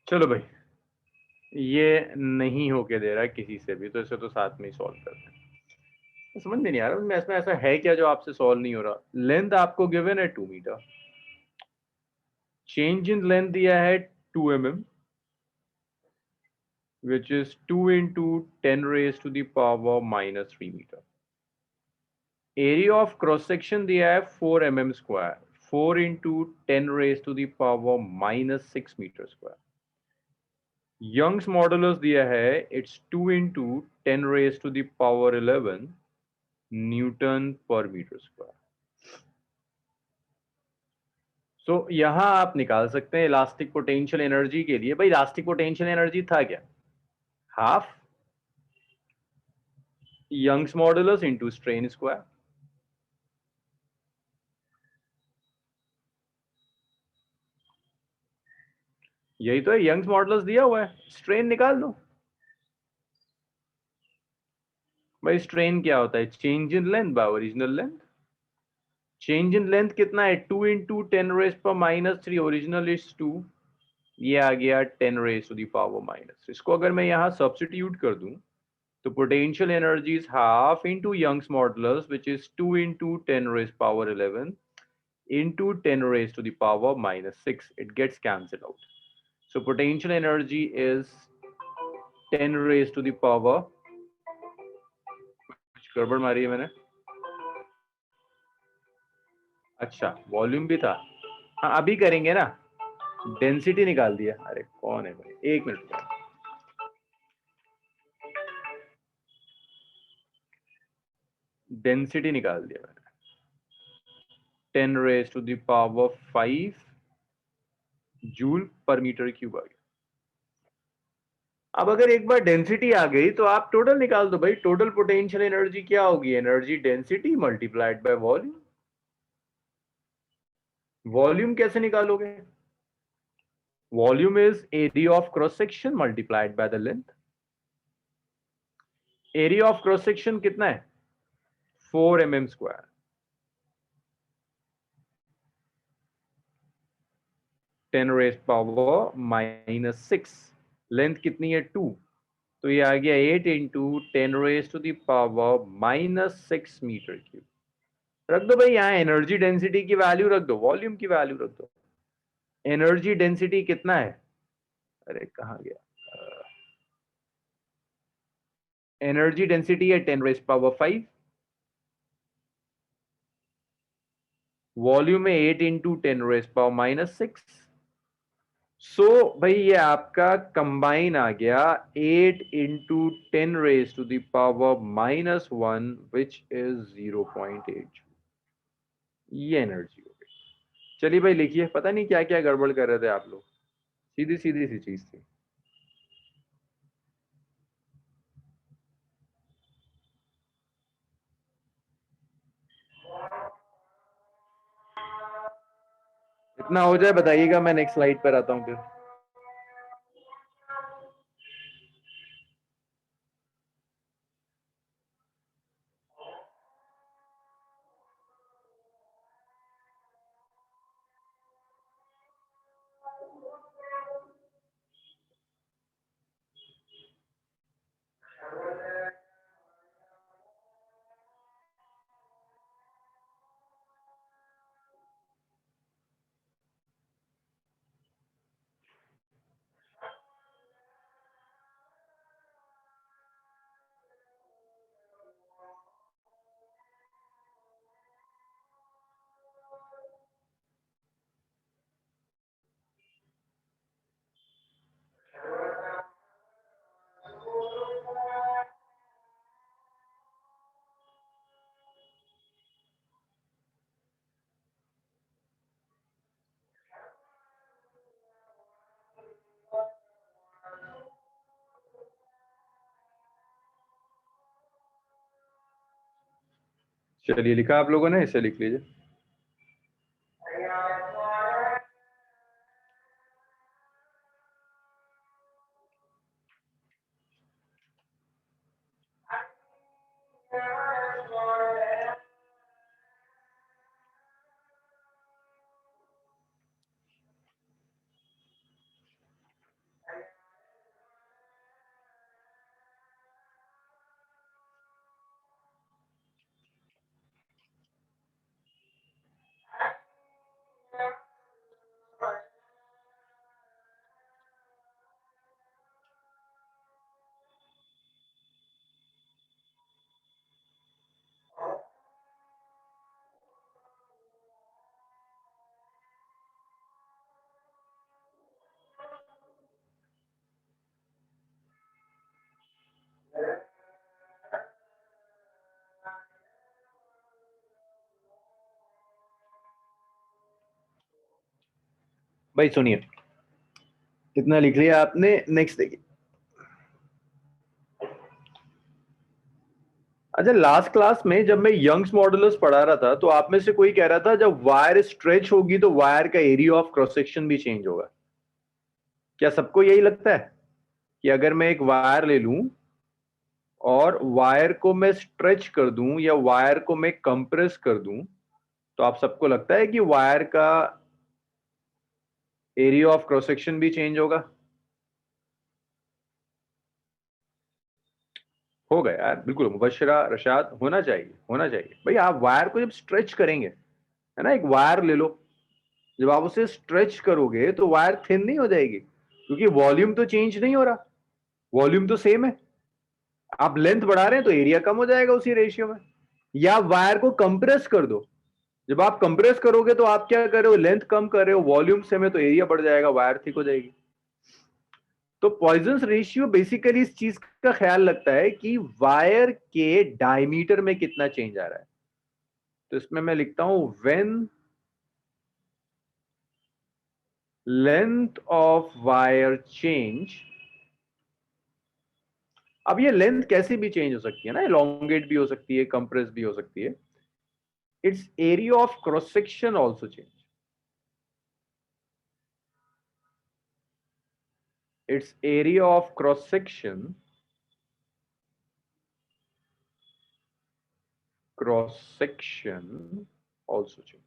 चलो भाई, ये नहीं होके दे रहा है किसी से भी, तो इसे तो साथ में ही सॉल्व करते हैं। समझ में नहीं आ रहा मैं, इसमें ऐसा है क्या जो आपसे सॉल्व नहीं हो रहा। लेंथ आपको गिवन है 2 मीटर, चेंज इन लेंथ दिया है 2 mm, which is 2 into 10 raised to the power -3 metre. Area of cross section दिया है 4 mm square, 4 into 10 raised to the power minus 6 metre square. Young's modulus दिया है, it's 2 into 10 raised to the power 11 newton per metre square. सो यहां आप निकाल सकते हैं इलास्टिक पोटेंशियल एनर्जी के लिए। भाई इलास्टिक पोटेंशियल एनर्जी था क्या? Half Young's modulus into strain square. यही तो है, यंग्स मॉडुलस दिया हुआ है, स्ट्रेन निकाल लो। भाई स्ट्रेन क्या होता है? Change in length by original length. Change in length कितना है? 2 into 10 raised पर माइनस 3, ओरिजिनल इज 2, ये आ गया 10 raised to the power minus. इसको अगर मैं यहां सब्स्टिट्यूट कर दूं तो potential energy is half into Young's modulus which is 2 into 10 raised power 11 into 10 raised to the power minus 6. It gets cancelled out. So potential energy is 10 raised to the power, कुछ गड़बड़ मारी है मैंने। अच्छा वॉल्यूम भी था, हाँ अभी करेंगे ना। डेंसिटी निकाल दिया, अरे कौन है भाई, एक मिनट। डेंसिटी निकाल दिया मैंने, 10 raised to the power 5 joule per metre cube आ गया। अब अगर एक बार डेंसिटी आ गई तो आप टोटल निकाल दो भाई। टोटल पोटेंशियल एनर्जी क्या होगी? Energy density multiplied by volume. Volume कैसे निकालोगे? Volume is area of cross section multiplied by the length. Area of cross section कितना है? 4 mm square. 10 raised power minus 6, length कितनी है? 2, तो ये आ गया 8 into 10 raised to the power minus 6 metre cube. रख दो भाई यहाँ एनर्जी डेंसिटी की वैल्यू रख दो, वॉल्यूम की वैल्यू रख दो। एनर्जी डेंसिटी कितना है? अरे कहाँ गया? एनर्जी डेंसिटी है 10 रेज पावर 5, वॉल्यूम है 8 इंटू 10 रेज पावर माइनस 6। सो भाई ये आपका कंबाइन आ गया 8 into 10 raise to the power minus 1 which is 0.8। ये एनर्जी हो गई। चलिए भाई लिखिए, पता नहीं क्या क्या गड़बड़ कर रहे थे आप लोग, सीधी सीधी सी चीज थी। इतना हो जाए बताइएगा, मैं नेक्स्ट स्लाइड पर आता हूं फिर। चलिए लिखा आप लोगों ने, इसे लिख लीजिए। भाई सुनिए, इतना लिख लिया आपने, नेक्स्ट देखिए। अच्छा, लास्ट क्लास में जब मैं यंग्स मॉडुलस पढ़ा रहा था तो आप में से कोई कह रहा था जब वायर स्ट्रेच होगी तो वायर का एरिया ऑफ क्रॉस सेक्शन भी चेंज होगा। क्या सबको यही लगता है कि अगर मैं एक वायर ले लूं और वायर को मैं स्ट्रेच कर दूं या वायर को मैं कंप्रेस कर दूं तो आप सबको लगता है कि वायर का एरिया ऑफ क्रॉस सेक्शन भी चेंज होगा? होगा यार, बिल्कुल मुबशरा रशाद, होना चाहिए, होना चाहिए भाई। आप वायर को जब स्ट्रेच करेंगे, है ना, एक वायर ले लो, जब आप उसे स्ट्रेच करोगे तो वायर थिन नहीं हो जाएगी, क्योंकि वॉल्यूम तो चेंज नहीं हो रहा, वॉल्यूम तो सेम है। आप लेंथ बढ़ा रहे हैं तो एरिया कम हो जाएगा उसी रेशियो में। या वायर को कंप्रेस कर दो, जब आप कंप्रेस करोगे तो आप क्या कर रहे हो, लेंथ कम कर रहे हो, वॉल्यूम सेम है तो एरिया बढ़ जाएगा, वायर थिक हो जाएगी। तो पॉइजन्स रेशियो बेसिकली इस चीज का ख्याल रखता है कि वायर के डायमीटर में कितना चेंज आ रहा है। तो इसमें मैं लिखता हूं when length of wire change. अब ये लेंथ कैसे भी चेंज हो सकती है ना, elongate भी हो सकती है, कंप्रेस भी हो सकती है। It's area of cross section also change, its area of cross section also change।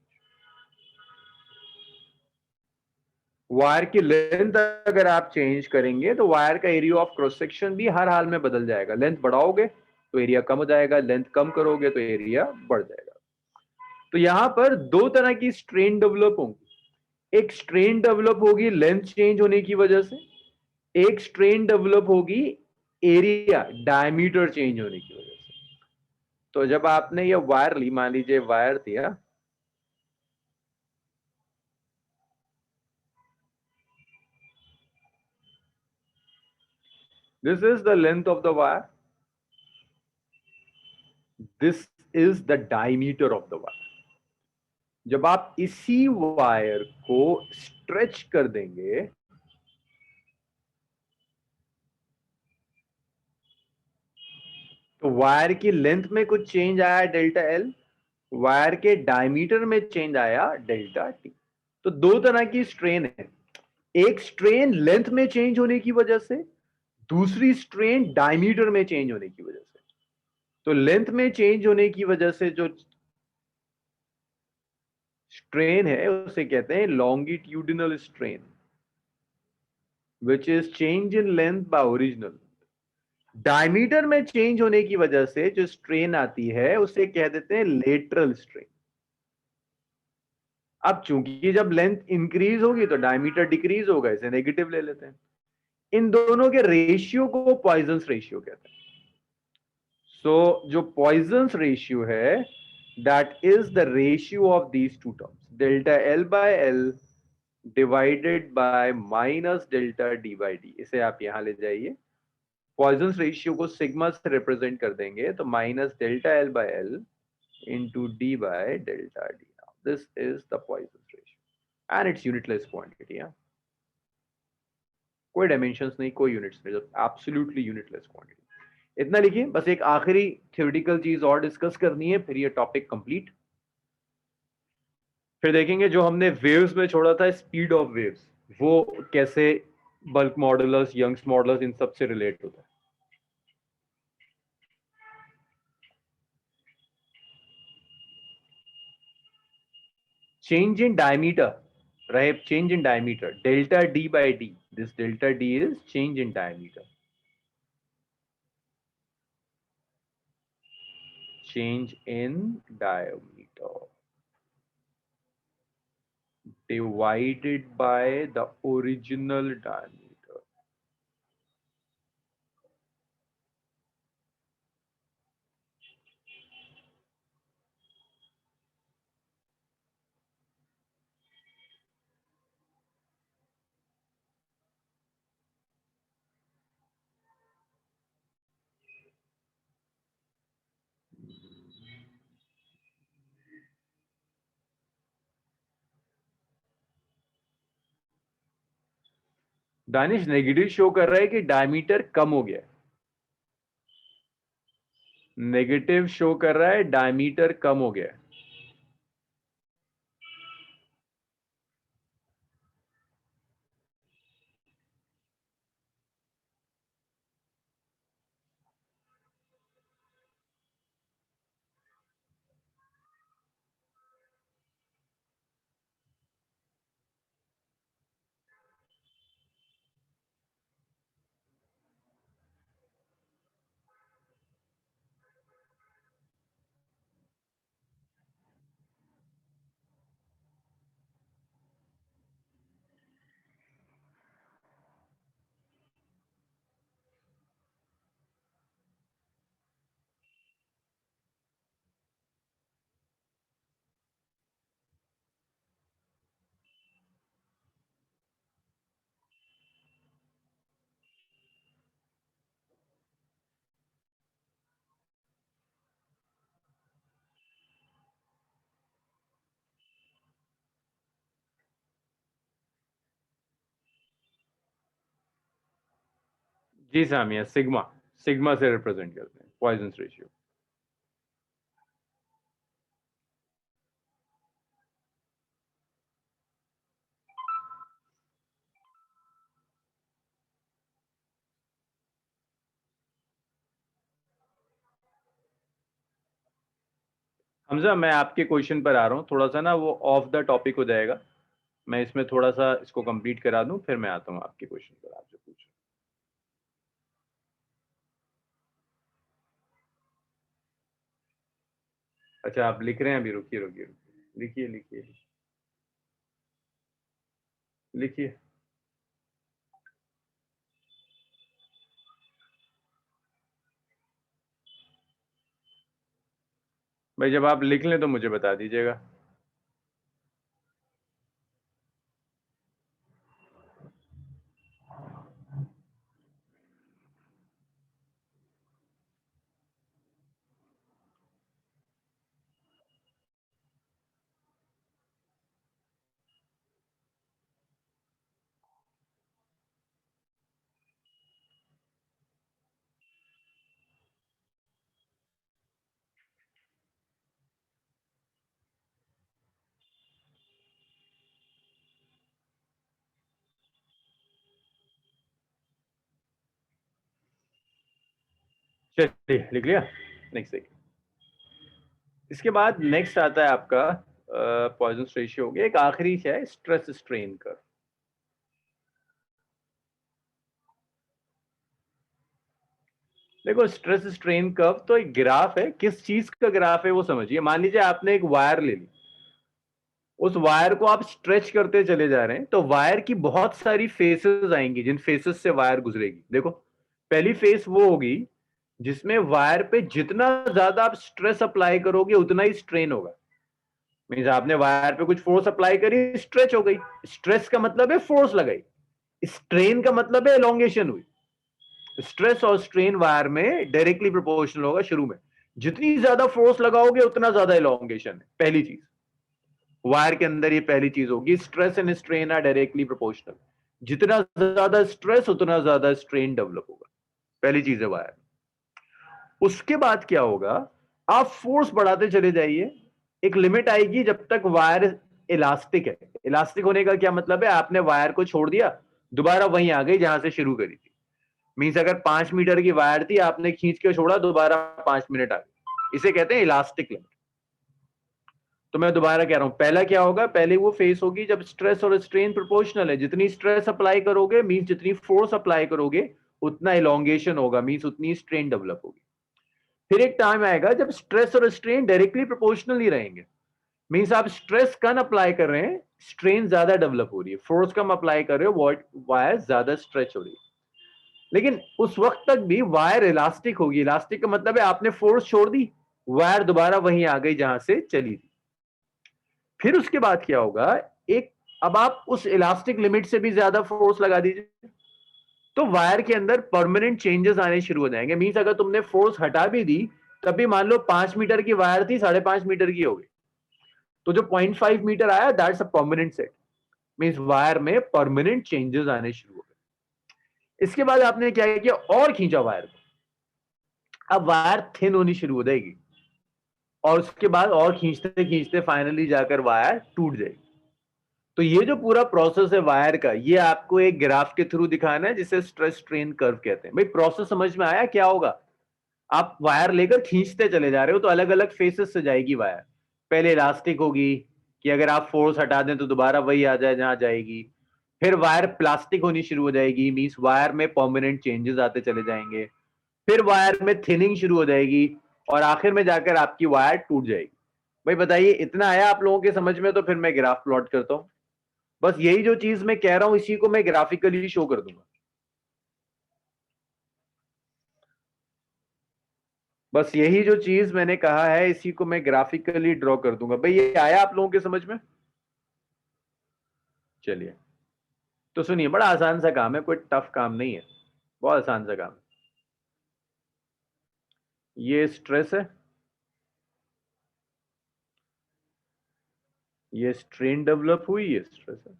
Wire की लेंथ अगर आप चेंज करेंगे तो वायर का एरिया ऑफ क्रॉस सेक्शन भी हर हाल में बदल जाएगा। लेंथ बढ़ाओगे तो एरिया कम हो जाएगा, लेंथ कम करोगे तो एरिया बढ़ जाएगा। तो यहां पर दो तरह की स्ट्रेन डेवलप होंगी। एक स्ट्रेन डेवलप होगी लेंथ चेंज होने की वजह से, एक स्ट्रेन डेवलप होगी एरिया डायमीटर चेंज होने की वजह से। तो जब आपने ये वायर ली, मान लीजिए वायर दिया, this is the length of the wire, this is the diameter of the wire। जब आप इसी वायर को स्ट्रेच कर देंगे तो वायर की लेंथ में कुछ चेंज आया डेल्टा एल, वायर के डायमीटर में चेंज आया डेल्टा टी। तो दो तरह की स्ट्रेन है, एक स्ट्रेन लेंथ में चेंज होने की वजह से, दूसरी स्ट्रेन डायमीटर में चेंज होने की वजह से। तो लेंथ में चेंज होने की वजह से जो स्ट्रेन है उसे कहते हैं longitudinal strain, which is change in length by original. Diameter में चेंज होने की वजह से जो स्ट्रेन आती है उसे कह देते हैं लेटरल स्ट्रेन। अब चूंकि जब लेंथ इंक्रीज होगी तो डायमीटर डिक्रीज होगा, इसे नेगेटिव ले लेते हैं। इन दोनों के रेशियो को पॉइजन्स रेशियो कहते हैं। सो जो पॉइजन्स रेशियो है, that is the ratio of these two terms, delta L by L divided by minus delta D by D. इसे आप यहां ले जाइए, पॉइजन्स रेशियो को सिग्मा से रिप्रेजेंट कर देंगे तो minus delta L by L into D by delta D. This is the Poisson's ratio and it's unitless quantity. कोई डायमेंशंस नहीं, कोई यूनिट्स नहीं, एब्सोल्युटली यूनिटलेस क्वांटिटी। इतना लिखिए, बस एक आखिरी थ्योरेटिकल चीज और डिस्कस करनी है, फिर ये टॉपिक कंप्लीट। फिर देखेंगे जो हमने वेव्स में छोड़ा था, स्पीड ऑफ वेव्स, वो कैसे बल्क मॉडुलस, यंग्स मॉडुलस, इन सब से रिलेट होता है। Change in diameter, right? Change in diameter, delta D by D. This delta D is change in diameter. Change in diameter divided by the original diameter. Danish negative show कर रहा है कि डायमीटर कम हो गया है। नेगेटिव शो कर रहा है डायमीटर कम हो गया है। जी सामिया, सिग्मा सिग्मा से रिप्रेजेंट करते हैं पॉइजन रेशियो। हमजा, मैं आपके क्वेश्चन पर आ रहा हूँ, थोड़ा सा ना वो ऑफ द टॉपिक हो जाएगा। मैं इसमें थोड़ा सा इसको कंप्लीट करा दूं, फिर मैं आता हूँ आपके क्वेश्चन पर, आपसे पूछो। अच्छा, आप लिख रहे हैं अभी? रुकिए रुकिए रुकिए, लिखिए लिखिए लिखिए। भाई जब आप लिख लें तो मुझे बता दीजिएगा। चलिए, लिख लिया। नेक्स्ट देखिए। इसके बाद नेक्स्ट आता है आपका पॉइजन रेशियो हो गया, एक आखिरी है स्ट्रेस स्ट्रेन कर्व। देखो, स्ट्रेस स्ट्रेन कर्व तो एक ग्राफ है, किस चीज का ग्राफ है वो समझिए। मान लीजिए आपने एक वायर ले ली, उस वायर को आप स्ट्रेच करते चले जा रहे हैं, तो वायर की बहुत सारी फेसेस आएंगी, जिन फेसेस से वायर गुजरेगी। देखो, पहली फेस वो होगी जिसमें वायर पे जितना ज्यादा आप स्ट्रेस अप्लाई करोगे उतना ही स्ट्रेन होगा। मीन्स आपने वायर पे कुछ फोर्स अप्लाई करी, स्ट्रेच हो गई। स्ट्रेस का मतलब है फोर्स लगाई, स्ट्रेन का मतलब है एलोंगेशन हुई। स्ट्रेस और स्ट्रेन वायर में डायरेक्टली प्रोपोर्शनल होगा शुरू में। जितनी ज्यादा फोर्स लगाओगे उतना ज्यादा एलोंगेशन है, पहली चीज। वायर के अंदर ये पहली चीज होगी, stress and strain are directly proportional. जितना ज्यादा स्ट्रेस उतना ज्यादा स्ट्रेन डेवलप होगा, पहली चीज है वायर। उसके बाद क्या होगा, आप फोर्स बढ़ाते चले जाइए, एक लिमिट आएगी जब तक वायर इलास्टिक है। इलास्टिक होने का क्या मतलब है, आपने वायर को छोड़ दिया, दोबारा वहीं आ गई जहां से शुरू करी थी। मीन्स अगर 5 मीटर की वायर थी, आपने खींच के छोड़ा, दोबारा 5 मिनट आ गई, इसे कहते हैं इलास्टिक लिमिट। तो मैं दोबारा कह रहा हूं, पहला क्या होगा, पहले वो फेस होगी जब स्ट्रेस और स्ट्रेन प्रोपोर्शनल है। जितनी स्ट्रेस अप्लाई करोगे मीन्स जितनी फोर्स अप्लाई करोगे उतना इलोंगेशन होगा, मीन्स उतनी स्ट्रेन डेवलप होगी। फिर एक टाइम आएगा जब स्ट्रेस और स्ट्रेन डायरेक्टली प्रोपोर्शनल ही रहेंगे। मीन्स आप स्ट्रेस कम अप्लाई कर रहे हैं, स्ट्रेन ज्यादा डेवलप हो रही है। फोर्स कम अप्लाई कर रहे हो, वायर ज्यादा स्ट्रेच हो रही है। लेकिन उस वक्त तक भी वायर इलास्टिक होगी। इलास्टिक का मतलब है आपने फोर्स छोड़ दी, वायर दोबारा वहीं आ गई जहां से चली थी। फिर उसके बाद क्या होगा, एक, अब आप उस इलास्टिक लिमिट से भी ज्यादा फोर्स लगा दीजिए, तो वायर के अंदर परमानेंट चेंजेस आने शुरू हो जाएंगे। मीन्स अगर तुमने फोर्स हटा भी दी, तब भी मान लो 5 मीटर की वायर थी, 5.5 मीटर की हो गई, तो जो 0.5 मीटर आया that's a permanent set. Means wire में परमानेंट चेंजेस आने शुरू हो गए। इसके बाद आपने क्या किया, और खींचा वायर को, अब वायर थिन होनी शुरू हो जाएगी, और उसके बाद और खींचते खींचते फाइनली जाकर वायर टूट जाएगी। तो ये जो पूरा प्रोसेस है वायर का, ये आपको एक ग्राफ के थ्रू दिखाना है, जिसे स्ट्रेस स्ट्रेन कर्व कहते हैं। भाई प्रोसेस समझ में आया क्या होगा? आप वायर लेकर खींचते चले जा रहे हो तो अलग अलग फेसेस से जाएगी वायर। पहले इलास्टिक होगी कि अगर आप फोर्स हटा दें तो दोबारा वही आ जाए जहां जाएगी। फिर वायर प्लास्टिक होनी शुरू हो जाएगी, मींस वायर में परमानेंट चेंजेस आते चले जाएंगे। फिर वायर में थिनिंग शुरू हो जाएगी, और आखिर में जाकर आपकी वायर टूट जाएगी। भाई बताइए, इतना आया आप लोगों के समझ में? तो फिर मैं ग्राफ प्लॉट करता हूं। बस यही जो चीज मैं कह रहा हूं, इसी को मैं ग्राफिकली शो कर दूंगा। बस यही जो चीज मैंने कहा है, इसी को मैं ग्राफिकली ड्रॉ कर दूंगा। भाई ये आया आप लोगों के समझ में? चलिए, तो सुनिए, बड़ा आसान सा काम है, कोई टफ काम नहीं है, बहुत आसान सा काम है। ये स्ट्रेस है, ये स्ट्रेन डेवलप हुई, ये स्ट्रेस है।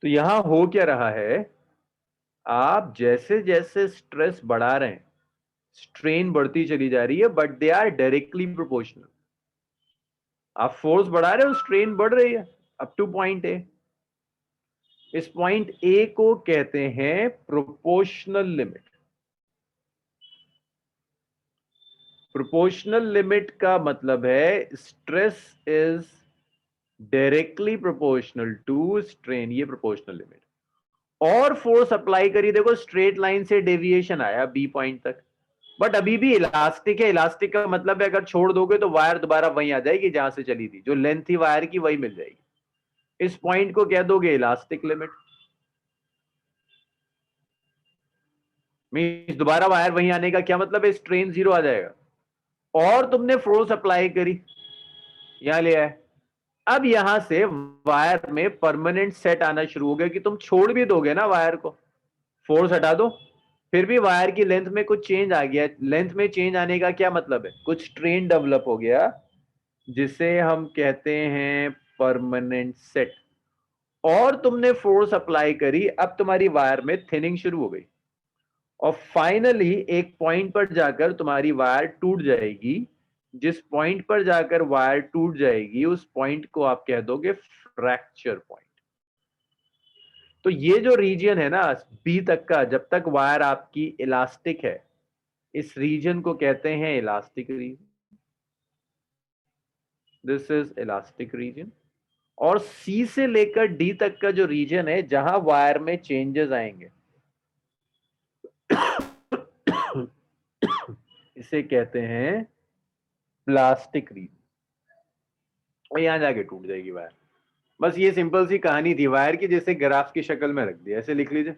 तो यहां हो क्या रहा है, आप जैसे जैसे स्ट्रेस बढ़ा रहे हैं, स्ट्रेन बढ़ती चली जा रही है, but they are directly proportional. आप फोर्स बढ़ा रहे हो, स्ट्रेन बढ़ रही है अप टू पॉइंट ए। इस पॉइंट ए को कहते हैं प्रोपोर्शनल लिमिट। प्रोपोर्शनल लिमिट का मतलब है stress is directly proportional to strain, ये प्रोपोर्शनल लिमिट। और फोर्स अप्लाई करी, देखो स्ट्रेट लाइन से डेविएशन आया बी पॉइंट तक, बट अभी भी इलास्टिक है। इलास्टिक का मतलब है अगर छोड़ दोगे तो वायर दोबारा वहीं आ जाएगी जहां से चली थी, जो लेंथ थी वायर की वही मिल जाएगी। इस पॉइंट को कह दोगे इलास्टिक लिमिट, मींस दोबारा वायर वहीं आने का क्या मतलब है, स्ट्रेन जीरो आ जाएगा। और तुमने फोर्स अप्लाई करी, यहां ले आए, अब यहां से वायर में परमानेंट सेट आना शुरू हो गया कि तुम छोड़ भी दोगे ना वायर को, फोर्स हटा दो, फिर भी वायर की लेंथ में कुछ चेंज आ गया। लेंथ में चेंज आने का क्या मतलब है, कुछ स्ट्रेन डेवलप हो गया, जिसे हम कहते हैं परमानेंट सेट। और तुमने फोर्स अप्लाई करी, अब तुम्हारी वायर में थिनिंग शुरू हो गई, और फाइनली एक पॉइंट पर जाकर तुम्हारी वायर टूट जाएगी। जिस पॉइंट पर जाकर वायर टूट जाएगी, उस पॉइंट को आप कह दोगे फ्रैक्चर पॉइंट। तो ये जो रीजन है ना बी तक का, जब तक वायर आपकी इलास्टिक है, इस रीजन को कहते हैं elastic region. This is elastic region. और सी से लेकर डी तक का जो रीजन है, जहां वायर में चेंजेस आएंगे, इसे कहते हैं प्लास्टिक रीजन। और यहां जाके टूट जाएगी वायर। बस ये सिंपल सी कहानी थी वायर की, जैसे ग्राफ की शक्ल में रख दिया, ऐसे लिख लीजिए।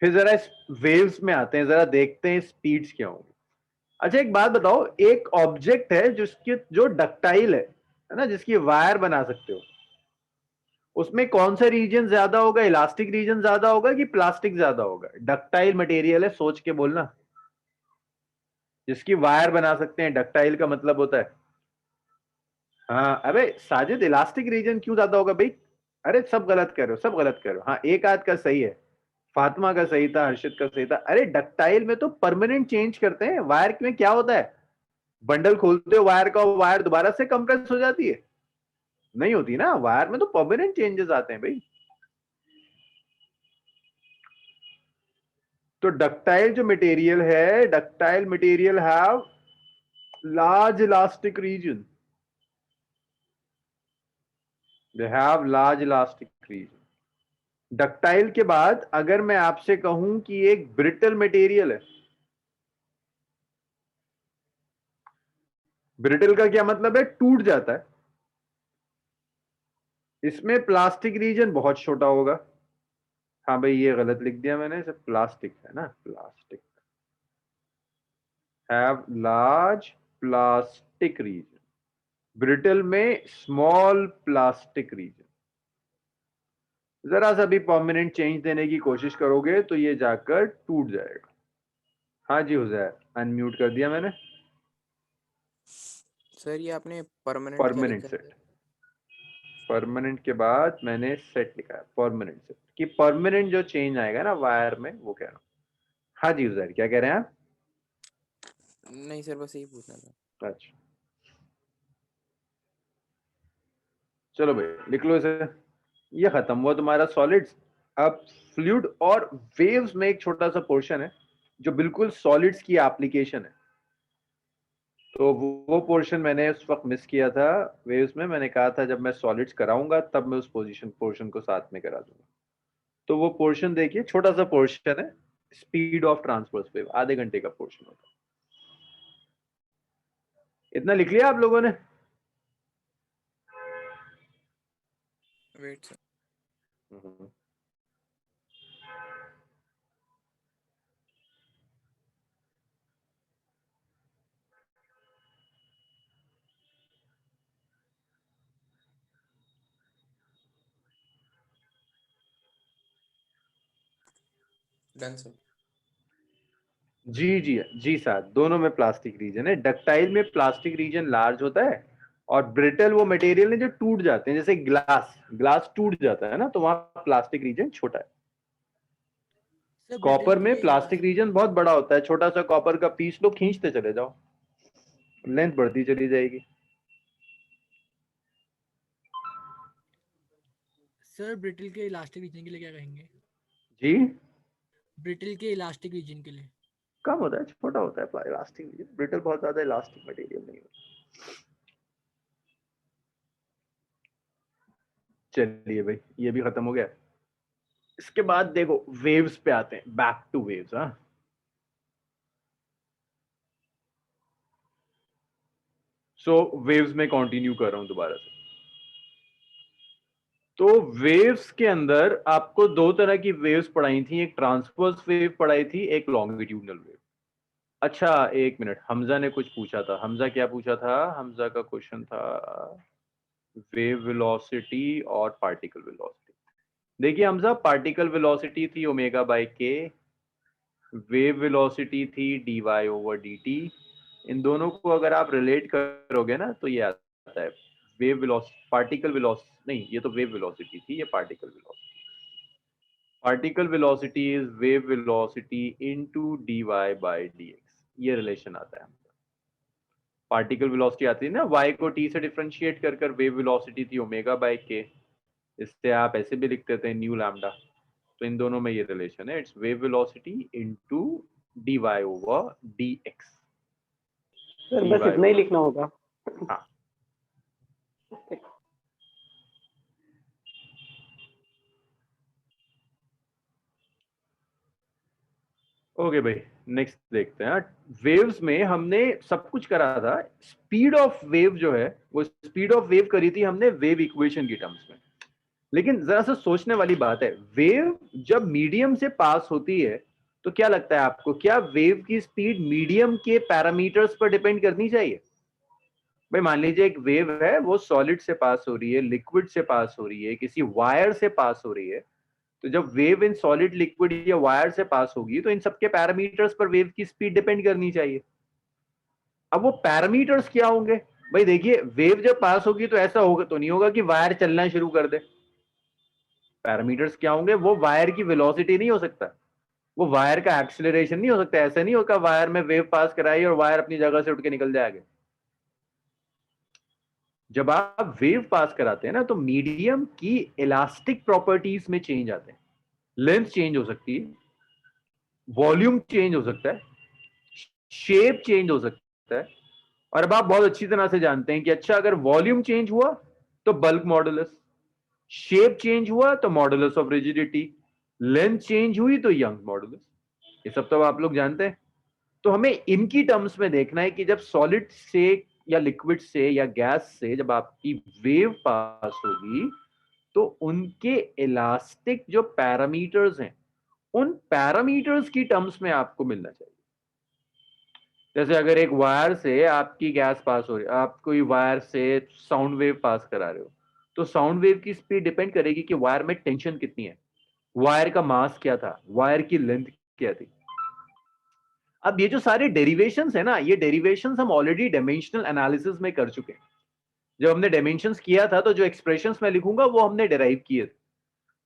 फिर जरा इस वेव्स में आते हैं, जरा देखते हैं स्पीड्स क्या होंगी। अच्छा एक बात बताओ, एक ऑब्जेक्ट है जिसकी जो डक्टाइल है ना, जिसकी वायर बना सकते हो, उसमें कौन सा रीजन ज्यादा होगा, इलास्टिक रीजन ज्यादा होगा कि प्लास्टिक ज्यादा होगा? डक्टाइल मटेरियल है, सोच के बोलना। जिसकी वायर बना सकते हैं, डक्टाइल का मतलब होता है। हाँ अबे साजिद, इलास्टिक रीजन क्यों ज्यादा होगा भाई? अरे सब गलत कर रहे हो, सब गलत कर रहे हो। हाँ एक आध का सही है, फातिमा का सही था, हर्षित का सही था। अरे डक्टाइल में तो परमानेंट चेंज करते हैं, वायर में क्या होता है, बंडल खोलते हो वायर का, वायर दोबारा से कंप्रेस हो जाती है? नहीं होती ना, वायर में तो परमानेंट चेंजेस आते हैं भाई। तो डक्टाइल जो मटेरियल है, ductile material have large elastic region, they have large elastic region. Ductile के बाद अगर मैं आपसे कहूं कि एक ब्रिटल मटेरियल है, ब्रिटल का क्या मतलब है, टूट जाता है। इसमें प्लास्टिक रीजन बहुत छोटा होगा। हाँ भाई ये गलत लिख दिया मैंने, सब प्लास्टिक है ना, plastic have large plastic region, brittle में स्मॉल प्लास्टिक रीजन। जरा सा भी परमानेंट चेंज देने की कोशिश करोगे तो ये जाकर टूट जाएगा। हाँ जी हुजैर, अनम्यूट कर दिया मैंने। सर ये आपने परमानेंट क्या परमानेंट लिखा है? सेट, परमानेंट के बाद मैंने सेट लिखा है, परमानेंट सेट, कि परमानेंट जो चेंज आएगा ना वायर में वो कह रहा हूँ। हाँ जी उजैर, क्या कह रहे हैं आप? नहीं सर, बस यही पूछना था। अच्छा चलो भाई लिख लो इसे। ये खत्म हुआ तुम्हारा सॉलिड्स। अब फ्लूइड और वेव्स में एक छोटा सा पोर्शन है जो बिल्कुल सॉलिड्स की एप्लीकेशन है। तो वो पोर्शन मैंने उस वक्त मिस किया था। वेव्स में मैंने कहा था जब मैं सॉलिड्स कराऊंगा तब मैं उस पोर्शन को साथ में करा दूंगा। तो वो पोर्शन देखिए, छोटा सा पोर्शन है, स्पीड ऑफ ट्रांसवर्स वेव, आधे घंटे का पोर्शन होता है। इतना लिख लिया आप लोगों ने? Wait sir. Hmm. Done sir. जी जी जी सर, दोनों में प्लास्टिक रीजन है। डक्टाइल में प्लास्टिक रीजन लार्ज होता है और ब्रिटल वो मटेरियल है जो टूट जाते हैं, जैसे ग्लास, ग्लास टूट जाता है ना, तो वहां प्लास्टिक रीजन छोटा है। सर ब्रिटल कॉपर में के प्लास्टिक रीजन बहुत बड़ा होता है, छोटा सा कॉपर का पीस लो, खींचते चले जाओ, लेंथ बढ़ती चली जाएगी। सर ब्रिटल के इलास्टिक रीजन के लिए क्या कहेंगे? जी, ब्रिटल के इलास्टिक रीजन के लिए। कम होता है, छोटा होता है इलास्टिक रीजन, ब्रिटल बहुत ज्यादा इलास्टिक मटेरियल नहीं होता। चलिए भाई ये भी खत्म हो गया। इसके बाद देखो वेव्स पे आते हैं, बैक टू वेव्स। हाँ, सो वेव्स में कंटिन्यू कर रहा हूं दोबारा से। तो वेव्स के अंदर आपको दो तरह की वेव्स पढ़ाई थी, एक ट्रांसवर्स वेव पढ़ाई थी, एक लॉन्गिट्यूडनल वेव। अच्छा एक मिनट, हमजा ने कुछ पूछा था। हमजा क्या पूछा था? हमजा का क्वेश्चन था वेव वेलोसिटी और पार्टिकल वेलोसिटी। देखिए हमजा, पार्टिकल वेलोसिटी थी omega by k, wave velocity थी d Y over d t. इन दोनों को अगर आप रिलेट करोगे ना तो ये आता है वेव वेलोसिटी, पार्टिकल वेलोसिटी नहीं, ये तो वेव वेलोसिटी थी, ये particle velocity. Particle velocity is wave velocity into D Y by D X, ये रिलेशन आता है। पार्टिकल वेलोसिटी आती है ना, y को t से डिफरेंशिएट कर कर वेव वेलोसिटी थी ओमेगा बाय के, इससे आप ऐसे भी लिखते थे न्यू लैम्डा। तो इन दोनों में ये रिलेशन है, it's wave velocity into D Y over D X. सर डी बस वाई इतना ही ओवर, लिखना होगा। हाँ। ओके भाई नेक्स्ट देखते हैं। वेव्स में हमने सब कुछ करा था, स्पीड ऑफ वेव जो है वो स्पीड ऑफ वेव करी थी हमने वेव इक्वेशन की टर्म्स में। लेकिन जरा सा सोचने वाली बात है, वेव जब मीडियम से पास होती है तो क्या लगता है आपको, क्या वेव की स्पीड मीडियम के पैरामीटर्स पर डिपेंड करनी चाहिए? भाई मान लीजिए एक वेव है, वो सॉलिड से पास हो रही है, लिक्विड से पास हो रही है, किसी वायर से पास हो रही है। तो जब वेव इन सॉलिड, लिक्विड या वायर से पास होगी तो इन सबके पैरामीटर्स पर वेव की स्पीड डिपेंड करनी चाहिए। अब वो पैरामीटर्स क्या होंगे? भाई देखिए, वेव जब पास होगी तो ऐसा होगा तो नहीं होगा कि वायर चलना शुरू कर दे। पैरामीटर्स क्या होंगे? वो वायर की वेलोसिटी नहीं हो सकता, वो वायर का एक्सेलरेशन नहीं हो सकता। ऐसा नहीं होगा वायर में वेव पास कराई और वायर अपनी जगह से उठ के निकल जाएगा। जब आप वेव पास कराते हैं ना तो मीडियम की इलास्टिक प्रॉपर्टीज में चेंज आते हैं। लेंथ चेंज हो सकती है, वॉल्यूम चेंज हो सकता है, शेप चेंज हो सकता है। और अब आप बहुत अच्छी तरह से जानते हैं कि अच्छा अगर वॉल्यूम चेंज हुआ तो बल्क मॉडुलस, शेप चेंज हुआ तो modulus of rigidity, length change हुई तो यंग मॉडुलस। ये सब तो आप लोग जानते हैं। तो हमें इनकी टर्म्स में देखना है कि जब सॉलिड से या लिक्विड से या गैस से जब आपकी वेव पास होगी तो उनके इलास्टिक जो पैरामीटर्स हैं उन पैरामीटर्स की टर्म्स में आपको मिलना चाहिए। जैसे अगर एक वायर से आपकी गैस पास हो रही है, आप कोई वायर से साउंड वेव पास करा रहे हो, तो साउंड वेव की स्पीड डिपेंड करेगी कि वायर में टेंशन कितनी है, वायर का मास क्या था, वायर की लेंथ क्या थी। अब ये जो सारे डेरिवेशंस है ना, ये डेरिवेशंस हम ऑलरेडी डायमेंशनल एनालिसिस में कर चुके हैं। जब हमने डायमेंशंस किया था तो जो एक्सप्रेशंस मैं लिखूंगा वो हमने डेराइव किए थे।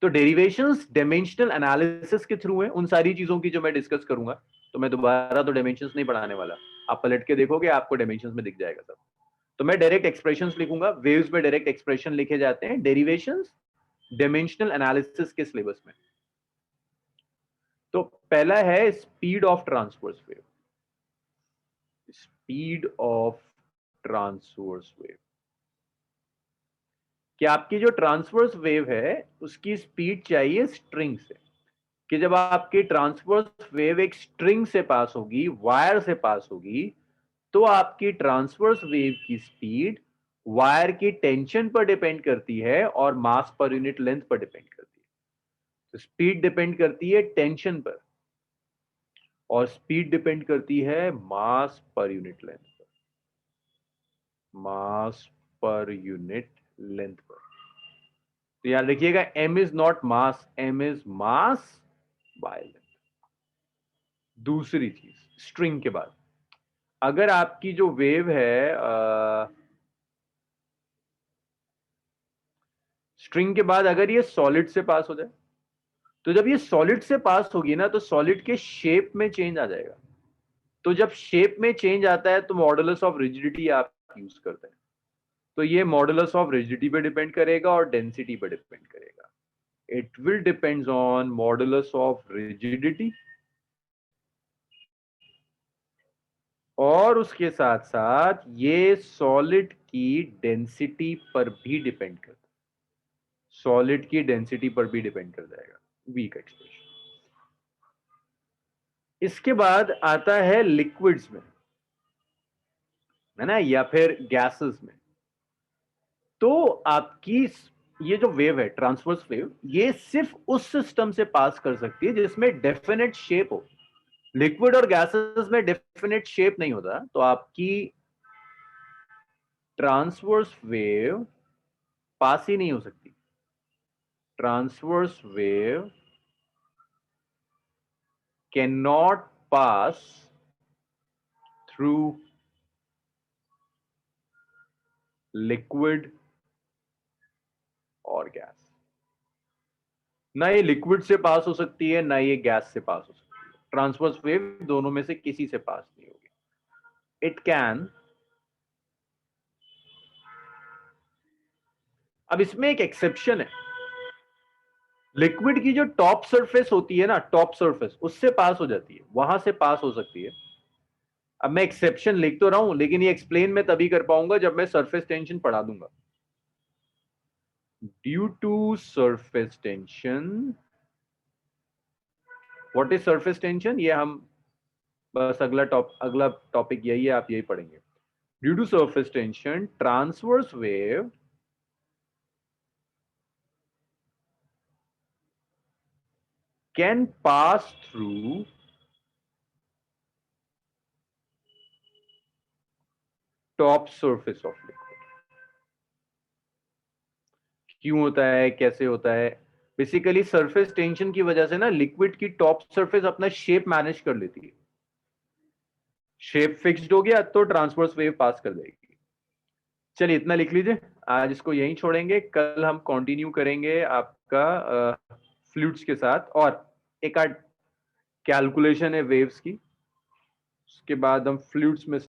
तो डेरिवेशंस डायमेंशनल एनालिसिस के थ्रू हैं, उन सारी चीजों की जो मैं डिस्कस करूंगा। तो मैं दोबारा तो डायमेंशंस नहीं पढ़ाने वाला, आप पलट के देखोगे आपको डायमेंशंस में दिख जाएगा सब। तो मैं डायरेक्ट एक्सप्रेशंस लिखूंगा, वेव्स में डायरेक्ट एक्सप्रेशन लिखे जाते हैं डेरिवेशंस डायमेंशनल एनालिसिस के सिलेबस में। तो पहला है speed of transverse wave. Speed of transverse wave, कि आपकी जो ट्रांसवर्स वेव है उसकी स्पीड चाहिए स्ट्रिंग से, कि जब आपकी ट्रांसवर्स वेव एक स्ट्रिंग से पास होगी, वायर से पास होगी, तो आपकी ट्रांसवर्स वेव की स्पीड वायर की टेंशन पर डिपेंड करती है और मास पर यूनिट लेंथ पर डिपेंड करती है। तो स्पीड डिपेंड करती है टेंशन पर और स्पीड डिपेंड करती है मास पर यूनिट लेंथ पर, मास पर यूनिट लेंथ पर। तो याद रखिएगा, m is not mass, m is mass by length. दूसरी चीज स्ट्रिंग के बाद, अगर आपकी जो वेव है स्ट्रिंग के बाद अगर ये सॉलिड से पास हो जाए, तो जब ये सॉलिड से पास होगी ना तो सॉलिड के शेप में चेंज आ जाएगा। तो जब शेप में चेंज आता है तो मॉडुलस ऑफ रिजिडिटी आप यूज करते हैं। तो ये मॉडुलस ऑफ रिजिडिटी पे डिपेंड करेगा और डेंसिटी पे डिपेंड करेगा। It will depends on modulus of rigidity और उसके साथ साथ ये सॉलिड की डेंसिटी पर भी डिपेंड करता है, सॉलिड की डेंसिटी पर भी डिपेंड कर जाएगा। Weak expression. इसके बाद आता है लिक्विड्स में, है ना, या फिर गैसेस में। तो आपकी ये जो वेव है ट्रांसवर्स वेव, ये सिर्फ उस सिस्टम से पास कर सकती है जिसमें डेफिनेट शेप हो। लिक्विड और गैसेस में डेफिनेट शेप नहीं होता, तो आपकी ट्रांसवर्स वेव पास ही नहीं हो सकती। Transverse wave can not pass through liquid और गैस। ना ये लिक्विड से पास हो सकती है, ना ये गैस से पास हो सकती है। ट्रांसवर्स वेव दोनों में से किसी से पास नहीं होगी। इट कैन, अब इसमें एक एक्सेप्शन है, लिक्विड की जो टॉप सरफेस होती है ना, टॉप सरफेस उससे पास हो जाती है, वहां से पास हो सकती है। अब मैं एक्सेप्शन लिख तो रहा हूं, लेकिन ये एक्सप्लेन मैं तभी कर पाऊंगा जब मैं सरफेस टेंशन पढ़ा दूंगा। Due to surface tension, what is surface tension, ये हम बस अगला टॉपिक यही है, आप यही पढ़ेंगे। Due to surface tension transverse wave can pass through top surface of liquid। क्यों होता है, कैसे होता है? बेसिकली सरफेस टेंशन की वजह से ना लिक्विड की टॉप सरफेस अपना शेप मैनेज कर लेती है। शेप फिक्स्ड हो गया तो ट्रांसवर्स वेव पास कर देगी। चलिए इतना लिख लीजिए, आज इसको यहीं छोड़ेंगे। कल हम कंटिन्यू करेंगे आपका फ्लूइड्स के साथ, और एक आध कैलकुलेशन है वेव्स की, उसके बाद हम फ्लूइड्स में